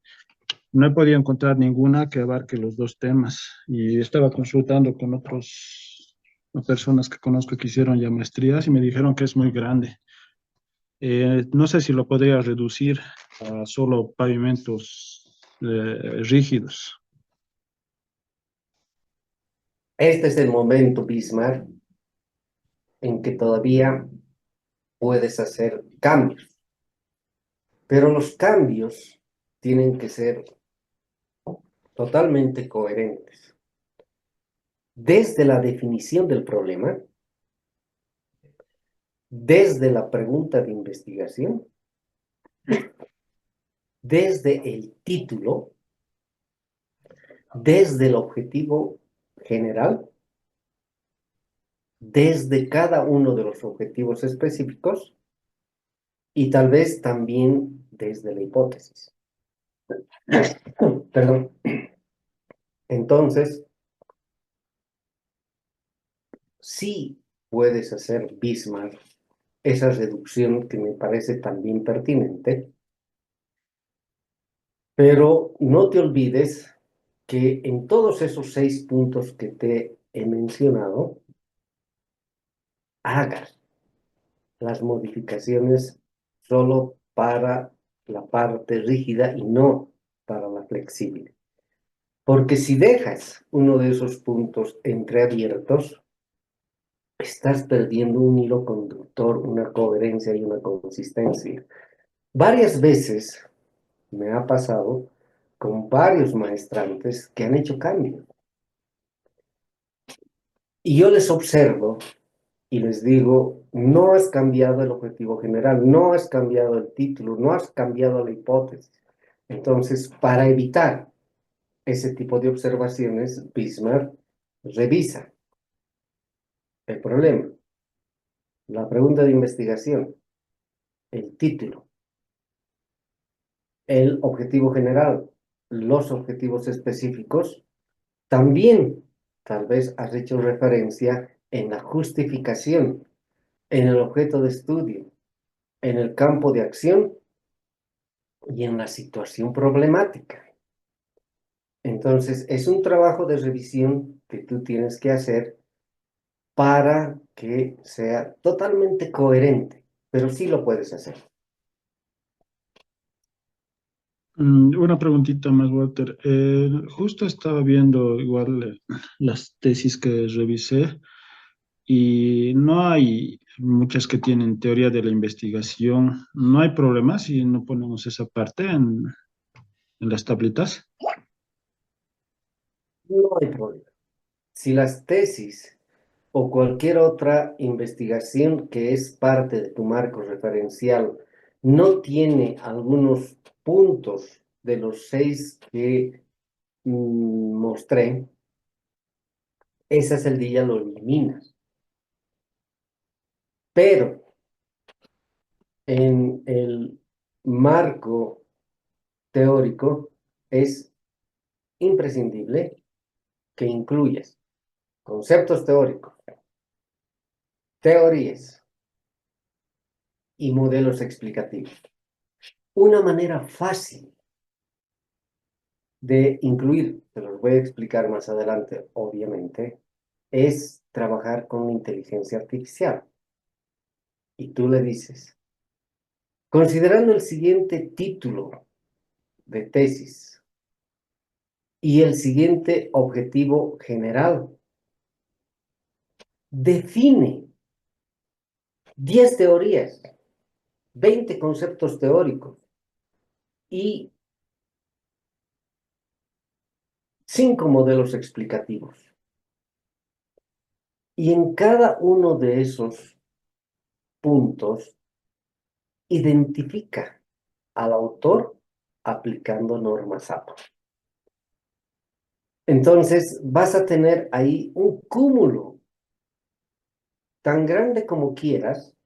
No he podido encontrar ninguna que abarque los dos temas y estaba consultando con otros personas que conozco que hicieron ya maestrías y me dijeron que es muy grande. No sé si lo podría reducir a solo pavimentos rígidos. Este es el momento, Bismarck, en que todavía puedes hacer cambios, pero los cambios tienen que ser totalmente coherentes. Desde la definición del problema, desde la pregunta de investigación, desde el título, desde el objetivo general, desde cada uno de los objetivos específicos y tal vez también desde la hipótesis. Perdón. Entonces, sí puedes hacer, Bismarck, esa reducción que me parece también pertinente, pero no te olvides que en todos esos 6 puntos que te he mencionado, hagas las modificaciones solo para la parte rígida y no para la flexible. Porque si dejas uno de esos puntos entreabiertos, estás perdiendo un hilo conductor, una coherencia y una consistencia. Varias veces me ha pasado con varios maestrantes que han hecho cambios. Y yo les observo y les digo, no has cambiado el objetivo general, no has cambiado el título, no has cambiado la hipótesis. Entonces, para evitar ese tipo de observaciones, Bismarck revisa el problema, la pregunta de investigación, el título, el objetivo general, los objetivos específicos. También tal vez has hecho referencia en la justificación, en el objeto de estudio, en el campo de acción y en la situación problemática. Entonces, es un trabajo de revisión que tú tienes que hacer para que sea totalmente coherente, pero sí lo puedes hacer. Una preguntita más, Walter. Justo estaba viendo igual las tesis que revisé y no hay muchas que tienen teoría de la investigación. No hay problema si no ponemos esa parte en las tablitas. No hay problema. Si las tesis o cualquier otra investigación que es parte de tu marco referencial no tiene algunos puntos de los 6 que mostré, esa celdilla lo eliminas. Pero en el marco teórico es imprescindible que incluyas conceptos teóricos, teorías y modelos explicativos. Una manera fácil de incluir, te los voy a explicar más adelante, obviamente, es trabajar con inteligencia artificial. Y tú le dices, considerando el siguiente título de tesis y el siguiente objetivo general, define 10 teorías, 20 conceptos teóricos y 5 modelos explicativos. Y en cada uno de esos puntos, identifica al autor aplicando normas APA. Entonces, vas a tener ahí un cúmulo tan grande como quieras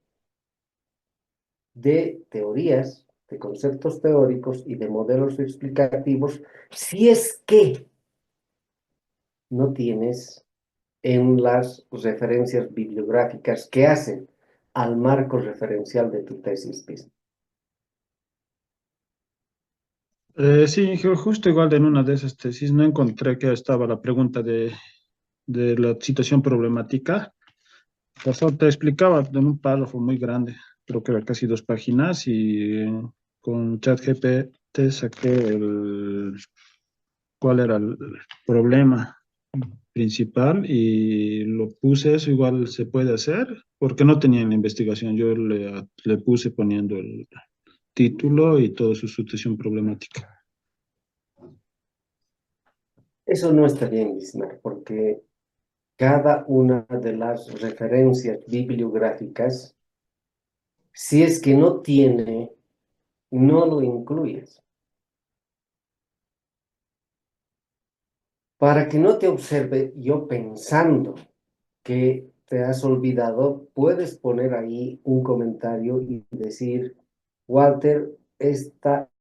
de teorías, de conceptos teóricos y de modelos explicativos, si es que no tienes en las referencias bibliográficas que hacen al marco referencial de tu tesis, Piz. Sí, justo igual en una de esas tesis no encontré que estaba la pregunta de la situación problemática. Por eso te explicaba en un párrafo muy grande, creo que era casi 2 páginas, y con ChatGPT saqué cuál era el problema principal y lo puse. Eso igual se puede hacer porque no tenía en la investigación. Yo le puse poniendo el título y toda su situación problemática. Eso no está bien, Bismarck, porque cada una de las referencias bibliográficas, si es que no tiene, no lo incluyes. Para que no te observe yo pensando que te has olvidado, puedes poner ahí un comentario y decir, Walter, esta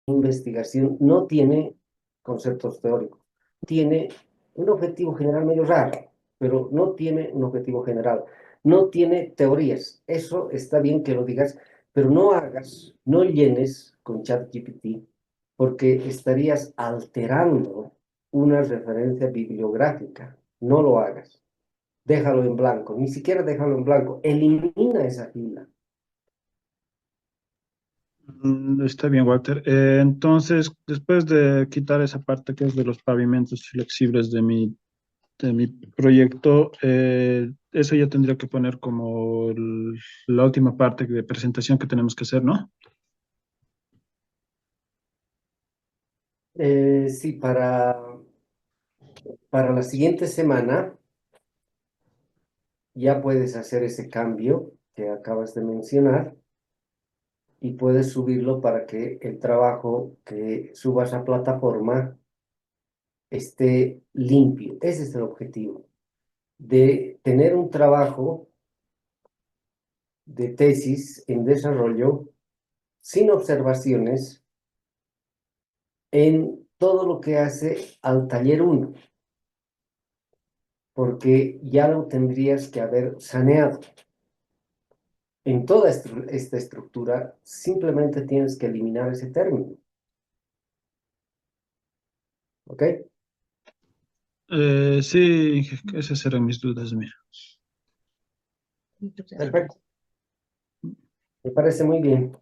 investigación no tiene conceptos teóricos, tiene un objetivo general medio raro, pero no tiene un objetivo general, no tiene teorías. Eso está bien que lo digas, pero no hagas, no llenes con ChatGPT, porque estarías alterando una referencia bibliográfica. No lo hagas. Déjalo en blanco, ni siquiera déjalo en blanco, elimina esa fila. Está bien, Walter. Entonces, después de quitar esa parte que es de los pavimentos flexibles de mi proyecto, eso ya tendría que poner como la última parte de presentación que tenemos que hacer, ¿no? Sí, para la siguiente semana ya puedes hacer ese cambio que acabas de mencionar y puedes subirlo para que el trabajo que subas a plataforma esté limpio. Ese es el objetivo, de tener un trabajo de tesis en desarrollo sin observaciones en todo lo que hace al taller uno, porque ya lo tendrías que haber saneado. En toda esta estructura, simplemente tienes que eliminar ese término, ¿ok? Sí, esas eran mis dudas, mira. Perfecto, me parece muy bien.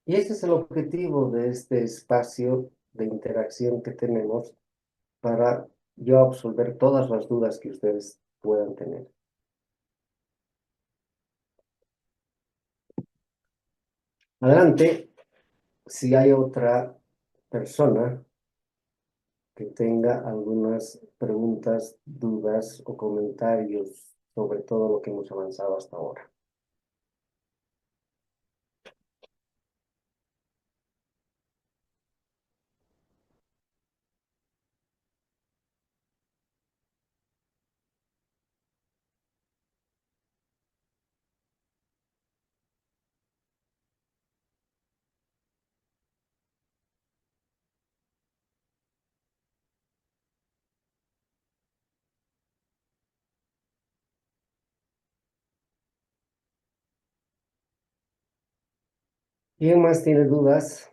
Y ese es el objetivo de este espacio de interacción que tenemos para yo absolver todas las dudas que ustedes puedan tener. Adelante, si hay otra persona que tenga algunas preguntas, dudas o comentarios sobre todo lo que hemos avanzado hasta ahora. ¿Quién más tiene dudas?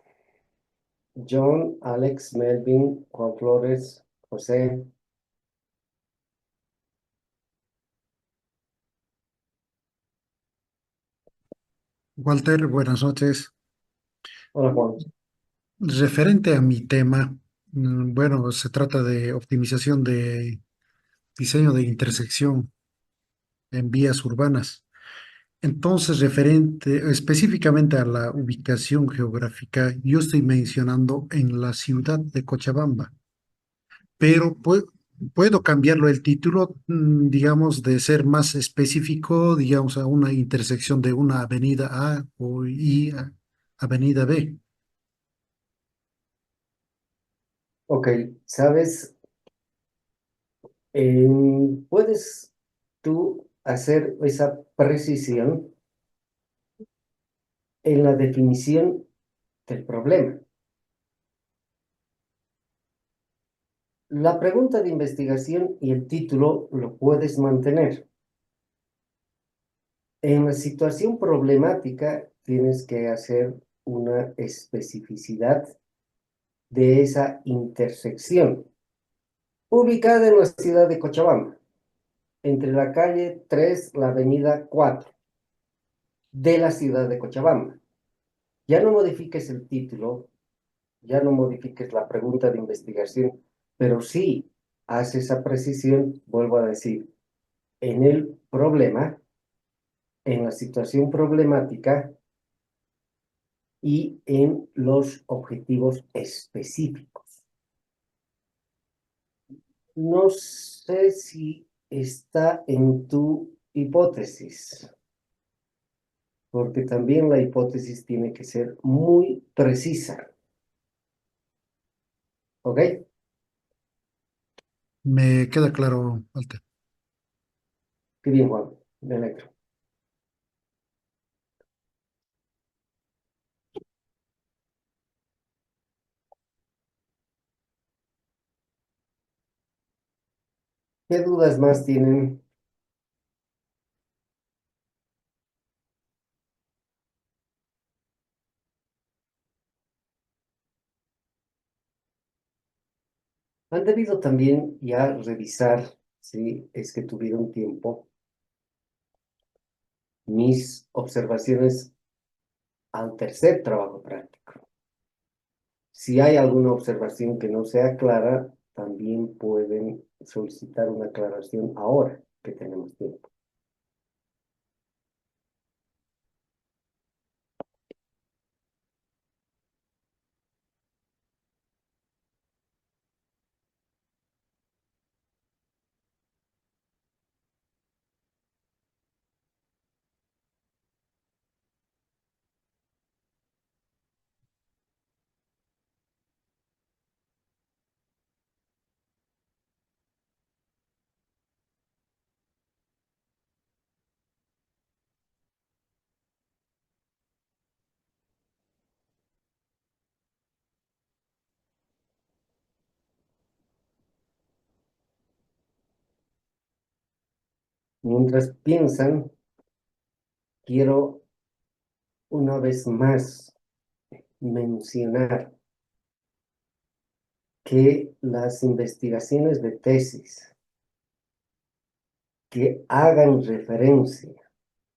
John, Alex, Melvin, Juan Flores, José. Walter, buenas noches. Hola, Juan. Referente a mi tema, bueno, se trata de optimización de diseño de intersección en vías urbanas. Entonces, referente específicamente a la ubicación geográfica, yo estoy mencionando en la ciudad de Cochabamba, pero puedo cambiarlo el título, digamos, de ser más específico, digamos, a una intersección de una avenida A y avenida B. Ok, ¿sabes? ¿Puedes tú hacer esa precisión en la definición del problema? La pregunta de investigación y el título lo puedes mantener. En la situación problemática tienes que hacer una especificidad de esa intersección, ubicada en la ciudad de Cochabamba, entre la calle 3, la avenida 4 de la ciudad de Cochabamba. Ya no modifiques el título, ya no modifiques la pregunta de investigación, pero sí haz esa precisión, vuelvo a decir, en el problema, en la situación problemática y en los objetivos específicos. No sé si está en tu hipótesis, porque también la hipótesis tiene que ser muy precisa. ¿Ok? Me queda claro, Walter. Qué bien, Juan. Me alegro. ¿Qué dudas más tienen? Han debido también ya revisar, si es que tuvieron tiempo, mis observaciones al tercer trabajo práctico. Si hay alguna observación que no sea clara, también pueden solicitar una aclaración ahora que tenemos tiempo. Mientras piensan, quiero una vez más mencionar que las investigaciones de tesis que hagan referencia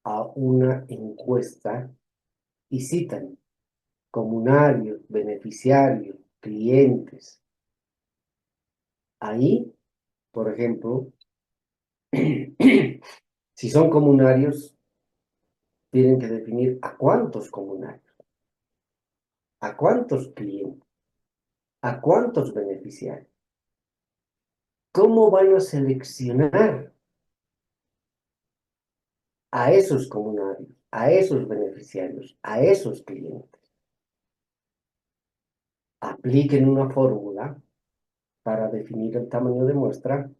a una encuesta y citan comunarios, beneficiarios, clientes. Ahí, por ejemplo, si son comunarios, tienen que definir a cuántos comunarios, a cuántos clientes, a cuántos beneficiarios. ¿Cómo van a seleccionar a esos comunarios, a esos beneficiarios, a esos clientes? Apliquen una fórmula para definir el tamaño de muestra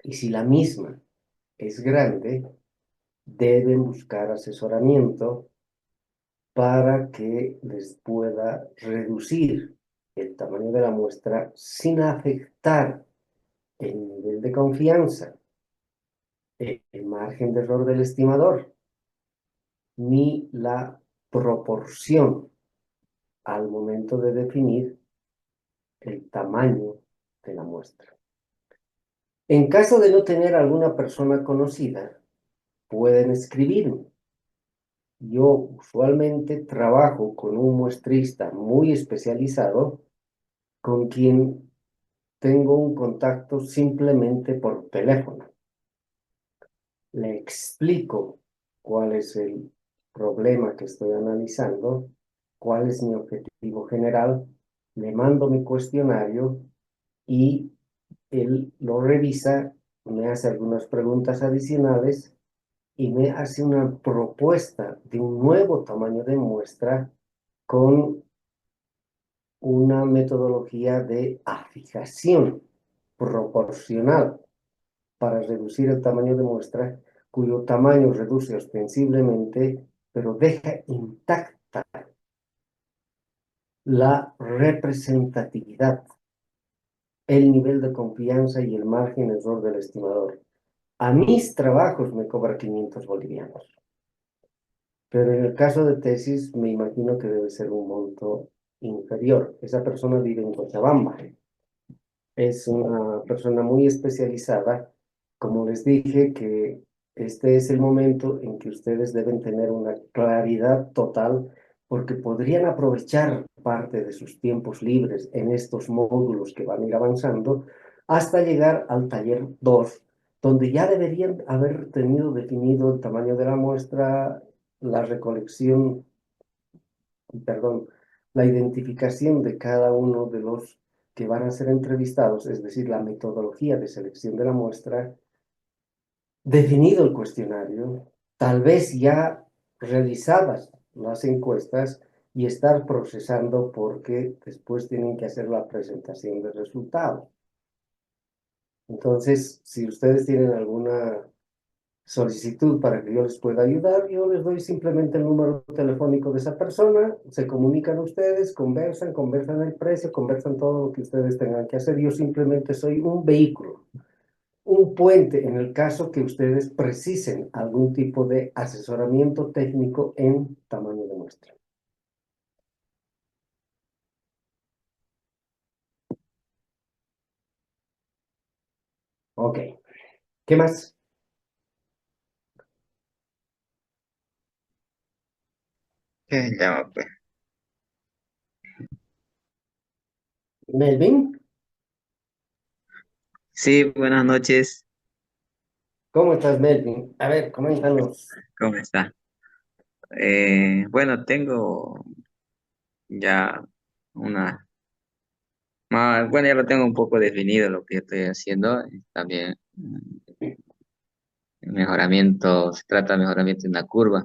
y si la misma es grande, deben buscar asesoramiento para que les pueda reducir el tamaño de la muestra sin afectar el nivel de confianza, el margen de error del estimador, ni la proporción al momento de definir el tamaño de la muestra. En caso de no tener alguna persona conocida, pueden escribirme. Yo usualmente trabajo con un muestrista muy especializado con quien tengo un contacto simplemente por teléfono. Le explico cuál es el problema que estoy analizando, cuál es mi objetivo general, le mando mi cuestionario y él lo revisa, me hace algunas preguntas adicionales y me hace una propuesta de un nuevo tamaño de muestra con una metodología de afijación proporcional para reducir el tamaño de muestra, cuyo tamaño reduce ostensiblemente, pero deja intacta la representatividad el nivel de confianza y el margen de error del estimador. A mis trabajos me cobra 500 bolivianos, pero en el caso de tesis me imagino que debe ser un monto inferior. Esa persona vive en Cochabamba. Es una persona muy especializada. Como les dije, que este es el momento en que ustedes deben tener una claridad total, porque podrían aprovechar parte de sus tiempos libres en estos módulos que van a ir avanzando hasta llegar al taller 2, donde ya deberían haber tenido definido el tamaño de la muestra, la recolección, perdón, la identificación de cada uno de los que van a ser entrevistados, es decir, la metodología de selección de la muestra, definido el cuestionario, tal vez ya realizadas las encuestas y estar procesando porque después tienen que hacer la presentación de resultados. Entonces, si ustedes tienen alguna solicitud para que yo les pueda ayudar, yo les doy simplemente el número telefónico de esa persona, se comunican ustedes, conversan el precio, conversan todo lo que ustedes tengan que hacer. Yo simplemente soy un vehículo, un puente en el caso que ustedes precisen algún tipo de asesoramiento técnico en tamaño de muestra. Ok, ¿qué más? ¿Qué se llama, pues? Melvin, Sí, buenas noches. ¿cómo estás, Melvin? A ver, coméntanos. ¿Cómo está? Bueno, tengo ya una... bueno, ya lo tengo un poco definido lo que estoy haciendo. También mejoramiento, se trata de mejoramiento de una curva,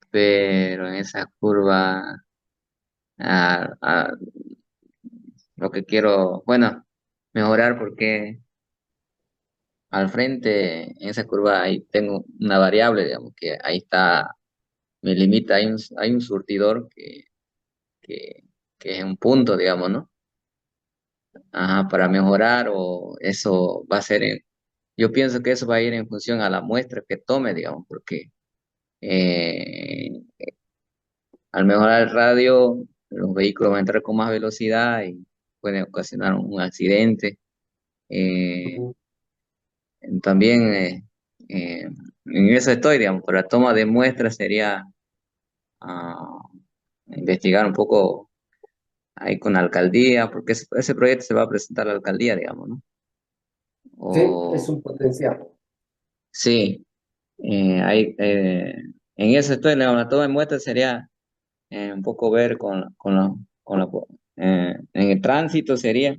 pero en esa curva ah, ah, lo que quiero, bueno, mejorar porque al frente en esa curva ahí tengo una variable, digamos, que ahí está, me limita, hay un surtidor que, que es un punto, digamos, ¿no? Ajá, para mejorar o eso va a ser, yo pienso que eso va a ir en función a la muestra que tome, digamos, porque eh, al mejorar el radio, los vehículos van a entrar con más velocidad y pueden ocasionar un accidente. Eh, también en eso estoy, digamos, pero la toma de muestras sería ah, investigar un poco ahí con la alcaldía, porque ese proyecto se va a presentar a la alcaldía, digamos, ¿no? Sí, es O un potencial. sí, hay, en eso estoy, la toma de muestras sería un poco ver en el tránsito sería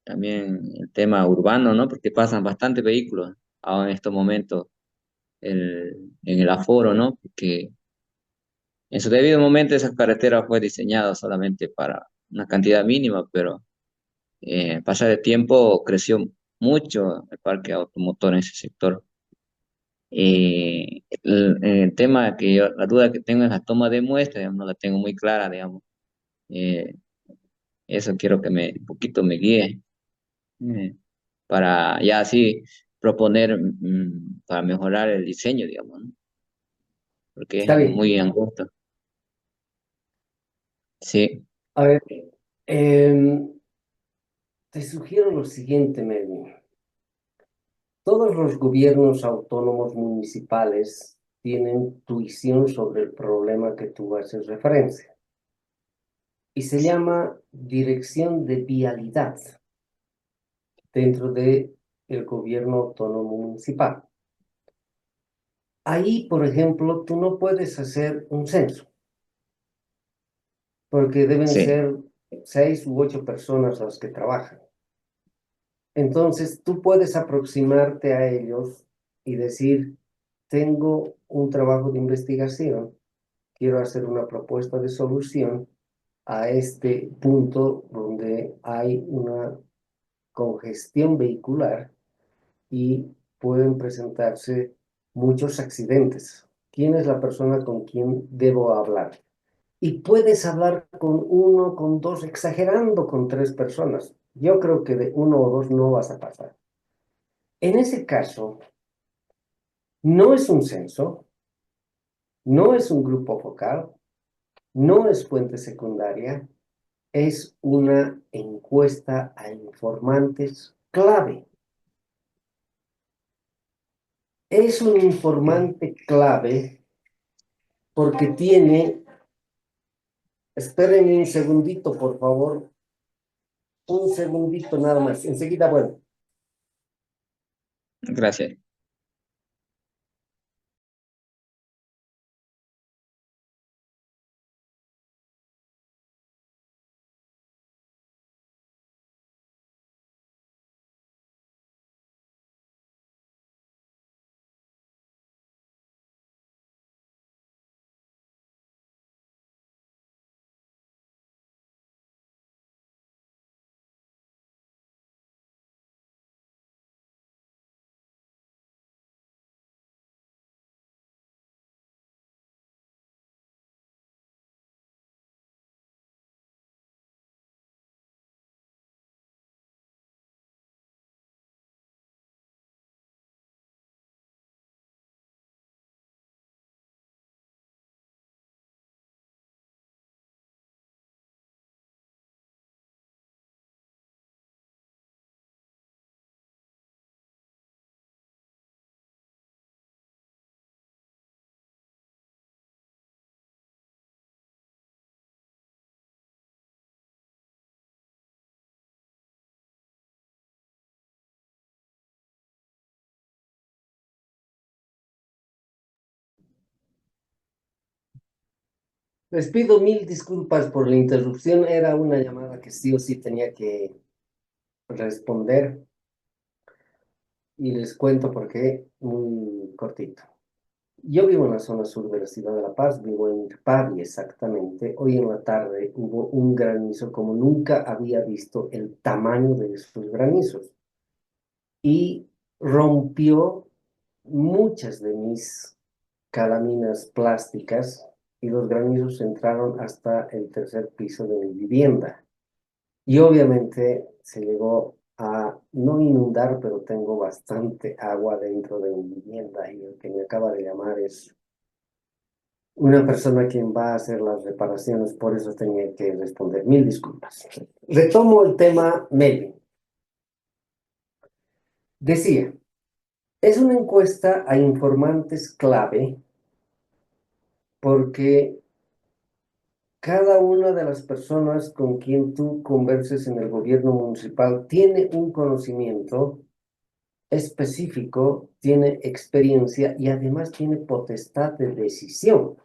también el tema urbano, ¿no? Porque pasan bastantes vehículos ahora en estos momentos en el aforo, ¿no? Porque en su debido momento esa carretera fue diseñada solamente para una cantidad mínima, pero pasar el tiempo creció mucho el parque automotor en ese sector. El tema la duda que tengo es la toma de muestras, digamos, no la tengo muy clara, digamos. Eh, Eso quiero que un poquito me guíe eh, para ya así proponer para mejorar el diseño, digamos, ¿no? Porque Está es bien. muy angosto. Sí, A ver, em, te sugiero lo siguiente, Melvin. Todos los gobiernos autónomos municipales tienen tuición sobre el problema que tú haces referencia y se llama dirección de vialidad dentro de el gobierno autónomo municipal. Ahí, por ejemplo, tú no puedes hacer un censo porque deben sí, ser 6 u 8 personas las que trabajan. Entonces, tú puedes aproximarte a ellos y decir, tengo un trabajo de investigación, quiero hacer una propuesta de solución a este punto donde hay una congestión vehicular y pueden presentarse muchos accidentes. ¿Quién es la persona con quien debo hablar? Y puedes hablar con uno, con dos, exagerando con 3 personas. Yo creo que de uno o dos no vas a pasar. En ese caso, no es un censo, no es un grupo focal, no es fuente secundaria, es una encuesta a informantes clave. Es un informante clave porque tiene, espérenme un segundito, por favor, un segundito nada más, enseguida, bueno. Gracias. Les pido mil disculpas por la interrupción, era una llamada que sí o sí tenía que responder y les cuento por qué muy cortito. Yo vivo en la zona sur de la ciudad de La Paz, vivo en Irpavi exactamente. Hoy en la tarde hubo un granizo como nunca había visto el tamaño de esos granizos y rompió muchas de mis calaminas plásticas y los granizos entraron hasta el tercer piso de mi vivienda. Y obviamente se llegó a no inundar, pero tengo bastante agua dentro de mi vivienda y el que me acaba de llamar es una persona quien va a hacer las reparaciones, por eso tenía que responder. Mil disculpas. Retomo el tema Melvin. Decía, es una encuesta a informantes clave porque cada una de las personas con quien tú converses en el gobierno municipal tiene un conocimiento específico, tiene experiencia y además tiene potestad de decisión.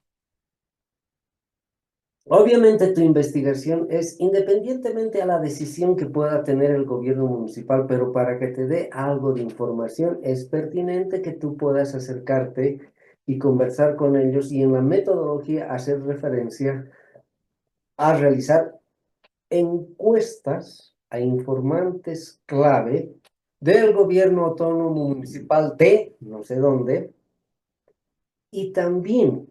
Obviamente tu investigación es independientemente a la decisión que pueda tener el gobierno municipal, pero para que te dé algo de información es pertinente que tú puedas acercarte y conversar con ellos y en la metodología hacer referencia a realizar encuestas a informantes clave del gobierno autónomo municipal de no sé dónde y también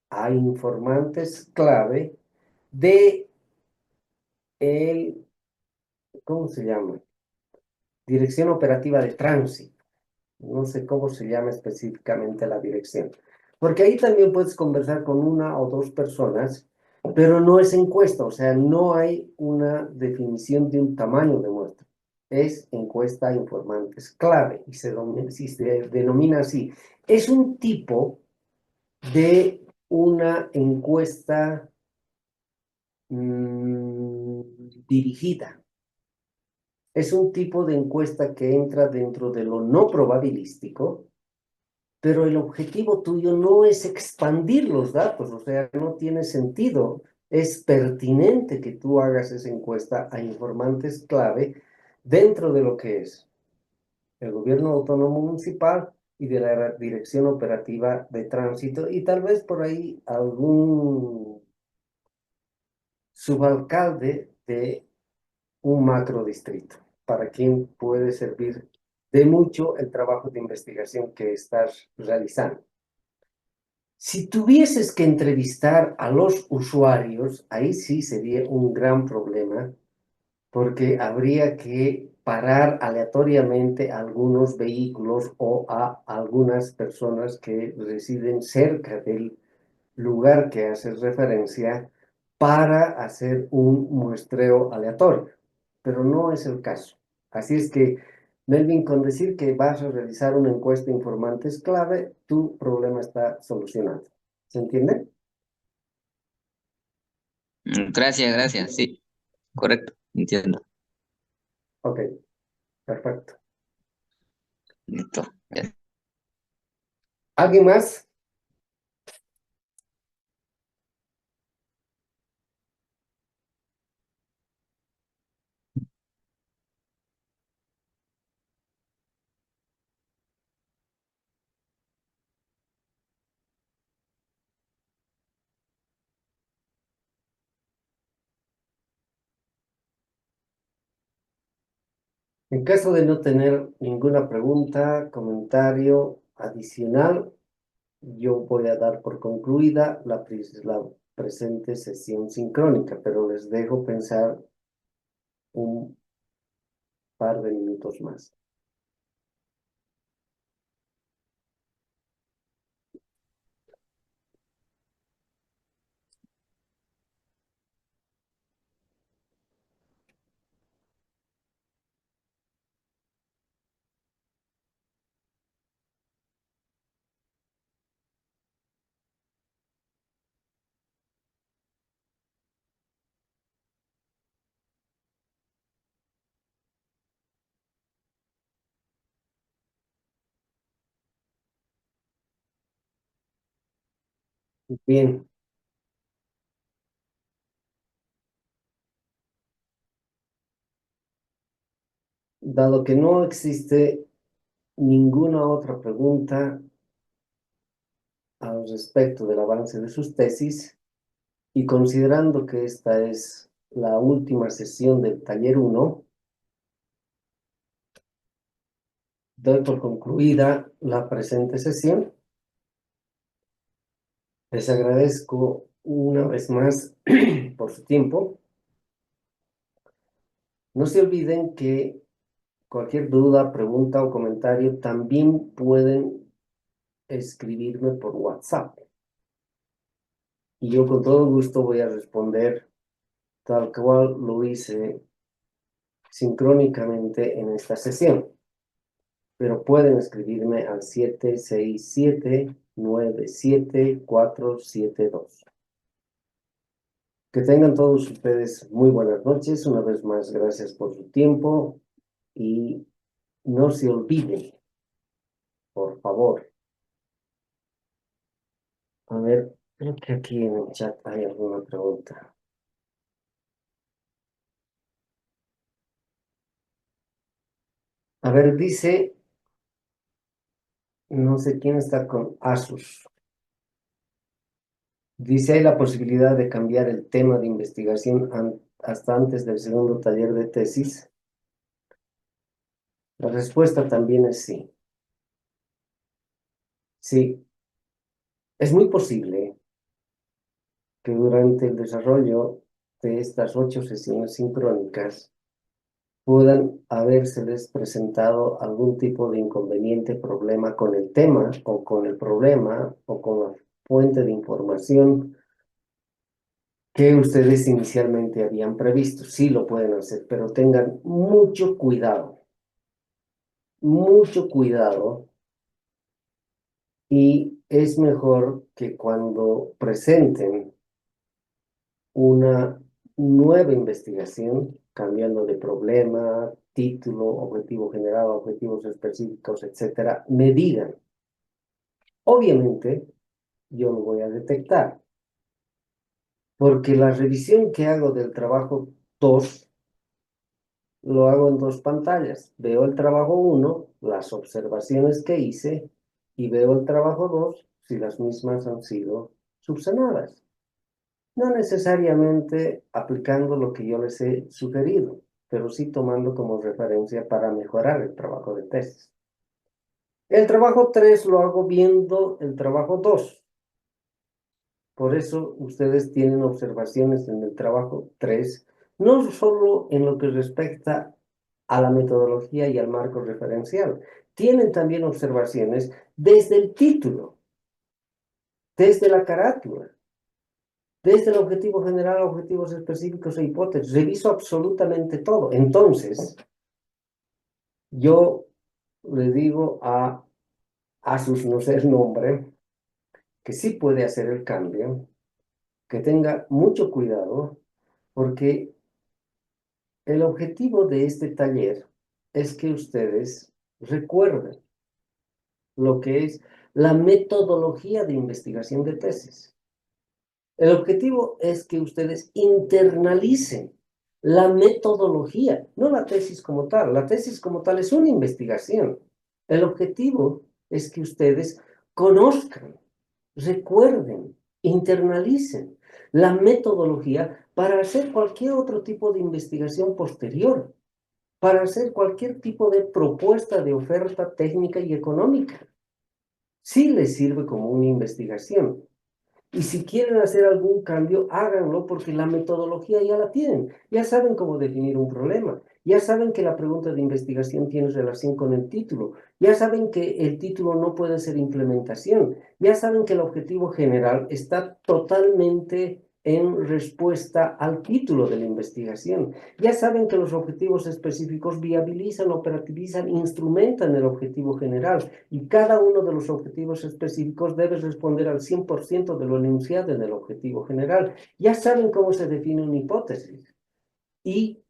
a informantes clave de el, ¿cómo se llama? Dirección Operativa de Tránsito. No sé cómo se llama específicamente la dirección. Porque ahí también puedes conversar con una o dos personas, pero no es encuesta, o sea, no hay una definición de un tamaño de muestra. Es encuesta a informantes clave y se denomina así. Es un tipo de una encuesta mm, dirigida. Es un tipo de encuesta que entra dentro de lo no probabilístico, pero el objetivo tuyo no es expandir los datos, o sea, no tiene sentido. Es pertinente que tú hagas esa encuesta a informantes clave dentro de lo que es el gobierno autónomo municipal y de la Dirección Operativa de Tránsito y tal vez por ahí algún subalcalde de un macrodistrito, para quien puede servir de mucho el trabajo de investigación que estás realizando. Si tuvieses que entrevistar a los usuarios, ahí sí sería un gran problema, porque habría que parar aleatoriamente a algunos vehículos o a algunas personas que residen cerca del lugar que haces referencia para hacer un muestreo aleatorio, pero no es el caso. Así es que, Melvin, con decir que vas a realizar una encuesta informantes clave, tu problema está solucionado. ¿Se entiende? Gracias, gracias. Sí, correcto, entiendo. Ok, perfecto. Listo. Ya. ¿Alguien más? En caso de no tener ninguna pregunta, comentario adicional, yo voy a dar por concluida la presente sesión sincrónica, pero les dejo pensar un par de minutos más. Bien, dado que no existe ninguna otra pregunta al respecto del avance de sus tesis y considerando que esta es la última sesión del taller 1, doy por concluida la presente sesión. Les agradezco una vez más por su tiempo. No se olviden que cualquier duda, pregunta o comentario también pueden escribirme por WhatsApp. Y yo con todo gusto voy a responder tal cual lo hice sincrónicamente en esta sesión. Pero pueden escribirme al 767-97-472. Que tengan todos ustedes muy buenas noches. Una vez más, gracias por su tiempo y no se olviden, por favor. A ver, creo que aquí en el chat hay alguna pregunta. A ver, dice, no sé quién está con Asus. Dice, ¿hay la posibilidad de cambiar el tema de investigación hasta antes del segundo taller de tesis? La respuesta también es sí. Sí, es muy posible que durante el desarrollo de estas 8 sesiones sincrónicas puedan habérseles presentado algún tipo de inconveniente, problema con el tema o con el problema o con la fuente de información que ustedes inicialmente habían previsto. Sí lo pueden hacer, pero tengan mucho cuidado y es mejor que cuando presenten una nueva investigación, cambiando de problema, título, objetivo general, objetivos específicos, etcétera, me digan. Obviamente, yo lo voy a detectar, porque la revisión que hago del trabajo 2 lo hago en 2 pantallas. Veo el trabajo 1, las observaciones que hice, y veo el trabajo 2, si las mismas han sido subsanadas. No necesariamente aplicando lo que yo les he sugerido, pero sí tomando como referencia para mejorar el trabajo de tesis. El trabajo 3 lo hago viendo el trabajo 2. Por eso ustedes tienen observaciones en el trabajo 3 no solo en lo que respecta a la metodología y al marco referencial, tienen también observaciones desde el título, desde la carátula, desde el objetivo general, objetivos específicos e hipótesis. Reviso absolutamente todo. Entonces, yo le digo a Asus, no sé el nombre, que sí puede hacer el cambio, que tenga mucho cuidado, porque el objetivo de este taller es que ustedes recuerden lo que es la metodología de investigación de tesis. El objetivo es que ustedes internalicen la metodología, no la tesis como tal. La tesis como tal es una investigación. El objetivo es que ustedes conozcan, recuerden, internalicen la metodología para hacer cualquier otro tipo de investigación posterior, para hacer cualquier tipo de propuesta de oferta técnica y económica. Sí les sirve como una investigación. Y si quieren hacer algún cambio, háganlo porque la metodología ya la tienen. Ya saben cómo definir un problema. Ya saben que la pregunta de investigación tiene relación con el título. Ya saben que el título no puede ser implementación. Ya saben que el objetivo general está totalmente en respuesta al título de la investigación. Ya saben que los objetivos específicos viabilizan, operativizan, instrumentan el objetivo general y cada uno de los objetivos específicos debe responder al 100% de lo enunciado en el objetivo general. Ya saben cómo se define una hipótesis y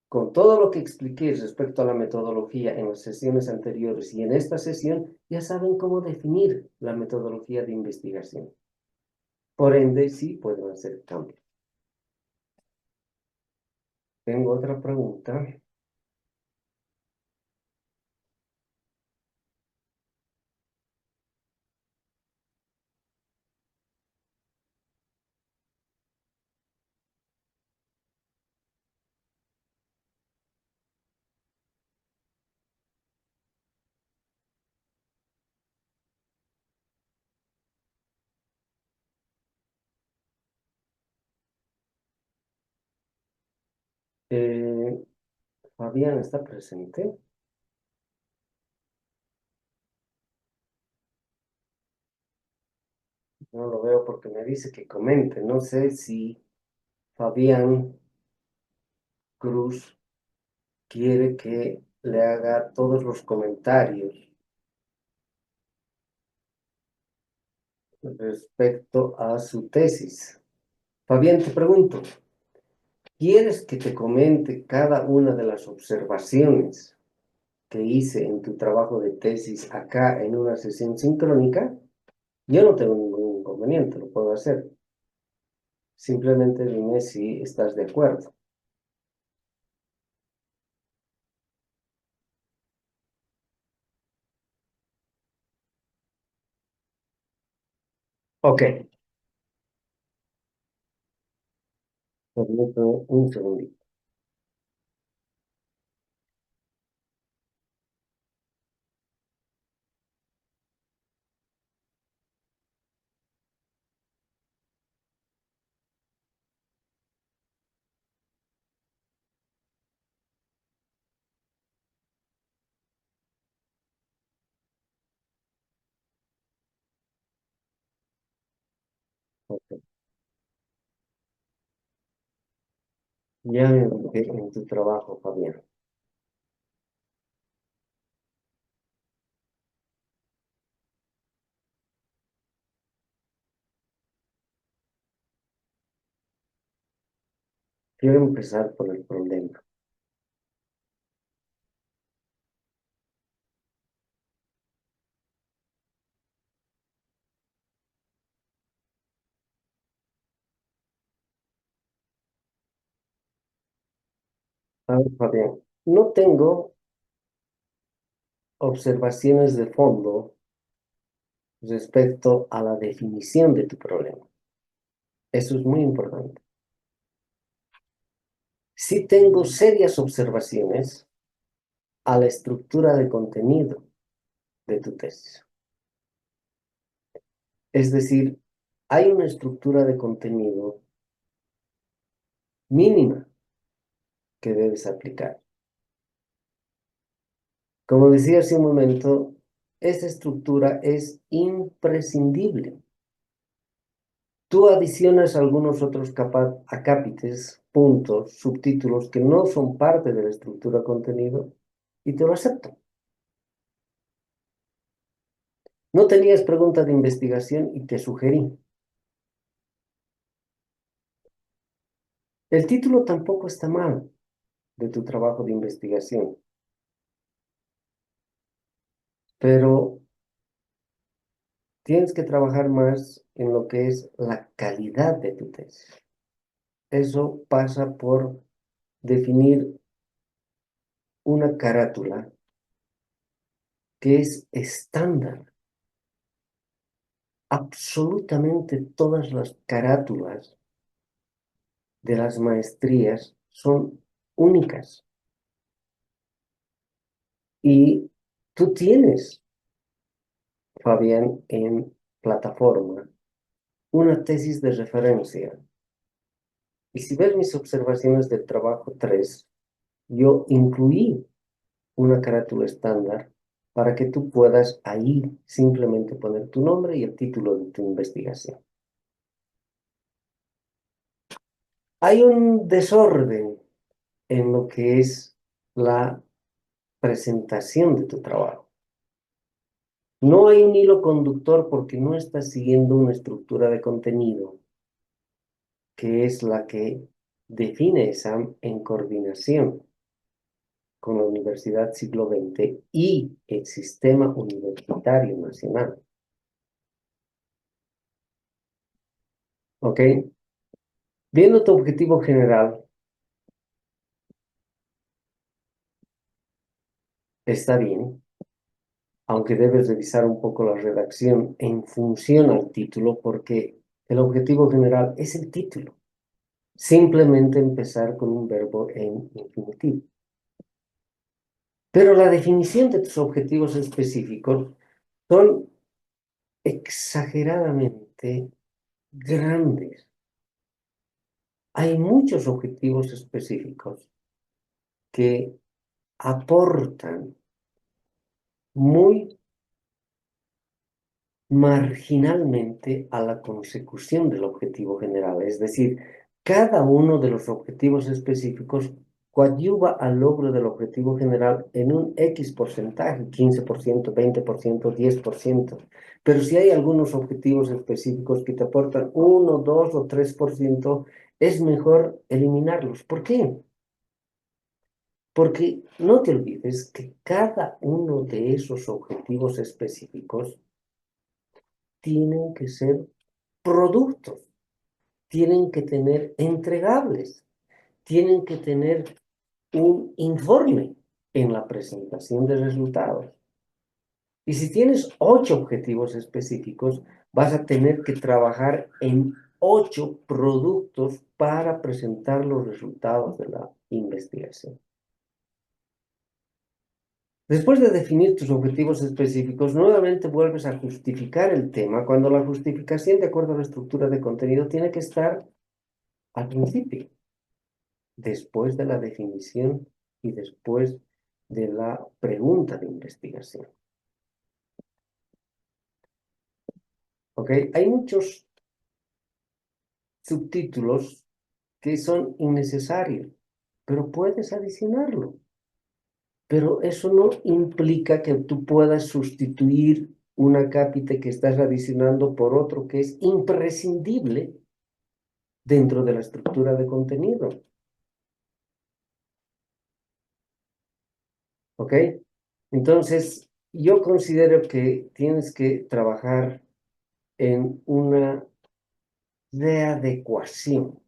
con todo lo que expliqué respecto a la metodología en las sesiones anteriores y en esta sesión, ya saben cómo definir la metodología de investigación. Por ende, sí pueden hacer cambios. Tengo otra pregunta. Eh, Fabián está presente. No lo veo porque me dice que comente. No sé si Fabián Cruz quiere que le haga todos los comentarios respecto a su tesis. Fabián, te pregunto, ¿quieres que te comente cada una de las observaciones que hice en tu trabajo de tesis acá en una sesión sincrónica? Yo no tengo ningún inconveniente, lo puedo hacer. Simplemente dime si estás de acuerdo. Ok, permítame un segundito. Ok. Ya me ubiqué en tu trabajo, Fabián. Quiero empezar por el problema. A ver, Fabián, no tengo observaciones de fondo respecto a la definición de tu problema. Eso es muy importante. Sí tengo serias observaciones a la estructura de contenido de tu tesis. Es decir, hay una estructura de contenido mínima que debes aplicar. Como decía hace un momento, esta estructura es imprescindible. Tú adicionas algunos otros acápites, puntos, subtítulos que no son parte de la estructura contenido y te lo acepto. No tenías pregunta de investigación y te sugerí. El título tampoco está mal de tu trabajo de investigación, pero tienes que trabajar más en lo que es la calidad de tu tesis. Eso pasa por definir una carátula que es estándar. Absolutamente todas las carátulas de las maestrías son únicas. Y tú tienes, Fabián, en plataforma, una tesis de referencia. Y si ves mis observaciones del trabajo 3, yo incluí una carátula estándar para que tú puedas ahí simplemente poner tu nombre y el título de tu investigación. Hay un desorden en lo que es la presentación de tu trabajo. No hay un hilo conductor porque no estás siguiendo una estructura de contenido que es la que define ESAM en coordinación con la Universidad Siglo XX y el Sistema Universitario Nacional. ¿Ok? Viendo tu objetivo general, está bien, aunque debes revisar un poco la redacción en función al título, porque el objetivo general es el título. Simplemente empezar con un verbo en infinitivo. Pero la definición de tus objetivos específicos son exageradamente grandes. Hay muchos objetivos específicos que aportan muy marginalmente a la consecución del objetivo general. Es decir, cada uno de los objetivos específicos coadyuva al logro del objetivo general en un X porcentaje, 15%, 20%, 10%. Pero si hay algunos objetivos específicos que te aportan 1, 2 o 3%, es mejor eliminarlos. ¿Por qué? Porque no te olvides que cada uno de esos objetivos específicos tienen que ser productos, tienen que tener entregables, tienen que tener un informe en la presentación de resultados. Y si tienes 8 objetivos específicos, vas a tener que trabajar en 8 productos para presentar los resultados de la investigación. Después de definir tus objetivos específicos, nuevamente vuelves a justificar el tema cuando la justificación, de acuerdo a la estructura de contenido, tiene que estar al principio, después de la definición y después de la pregunta de investigación. ¿Ok? Hay muchos subtítulos que son innecesarios, pero puedes adicionarlo. Pero eso no implica que tú puedas sustituir un acápite que estás adicionando por otro que es imprescindible dentro de la estructura de contenido. ¿Ok? Entonces, yo considero que tienes que trabajar en una readecuación,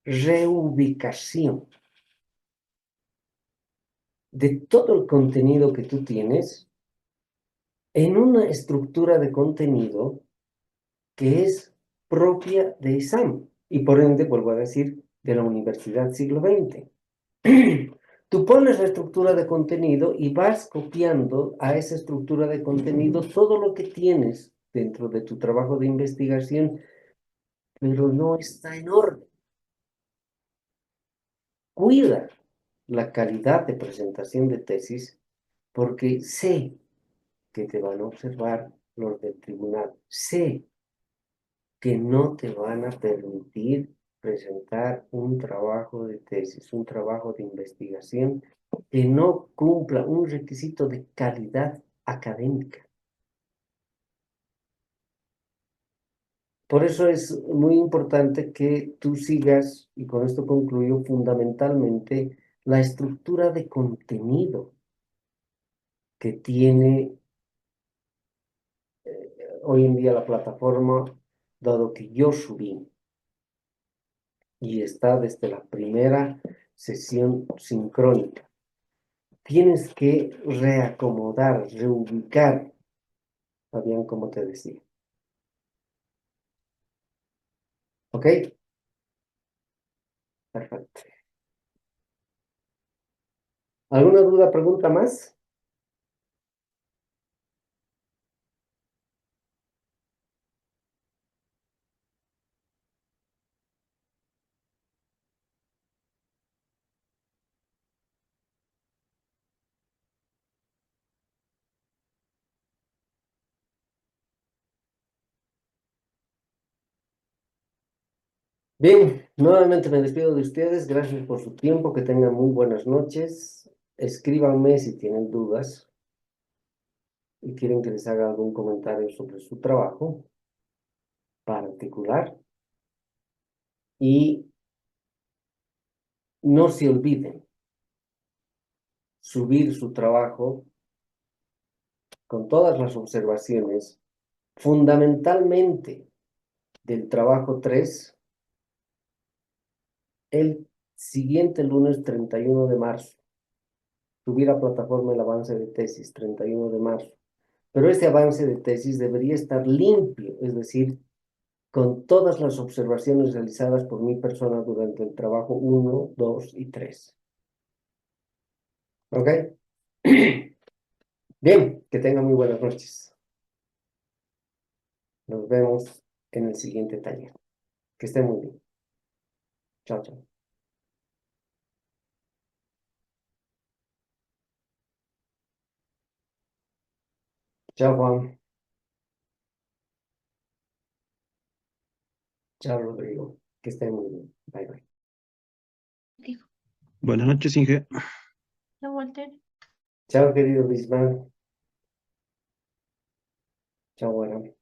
reubicación de todo el contenido que tú tienes en una estructura de contenido que es propia de ISAM y por ende, vuelvo a decir, de la Universidad Siglo XX. Tú pones la estructura de contenido y vas copiando a esa estructura de contenido todo lo que tienes dentro de tu trabajo de investigación, pero no está en orden. cuida la calidad de presentación de tesis porque sé que te van a observar los del tribunal. Sé que no te van a permitir presentar un trabajo de tesis, un trabajo de investigación que no cumpla un requisito de calidad académica. Por eso es muy importante que tú sigas, y con esto concluyo, fundamentalmente la estructura de contenido que tiene hoy en día la plataforma, dado que yo subí y está desde la primera sesión sincrónica. Tienes que reacomodar, reubicar, Fabián, como te decía. ¿Ok? Perfecto. ¿Alguna duda, pregunta más? Bien, nuevamente me despido de ustedes. Gracias por su tiempo. Que tengan muy buenas noches. Escríbanme si tienen dudas y quieren que les haga algún comentario sobre su trabajo particular. Y no se olviden subir su trabajo con todas las observaciones, fundamentalmente del trabajo 3, el siguiente lunes 31 de marzo. Subir a plataforma el avance de tesis 31 de marzo. Pero este avance de tesis debería estar limpio, es decir, con todas las observaciones realizadas por mi persona durante el trabajo 1, 2 y 3. ¿Ok? Bien, que tengan muy buenas noches. Nos vemos en el siguiente taller. Que estén muy bien. Chao, chao. Chao, Juan. Chao, Rodrigo. Que estén muy bien. Bye, bye. Dijo, Buenas noches, Inge. no, Walter. Chao, querido Bismarck. Chao, buena.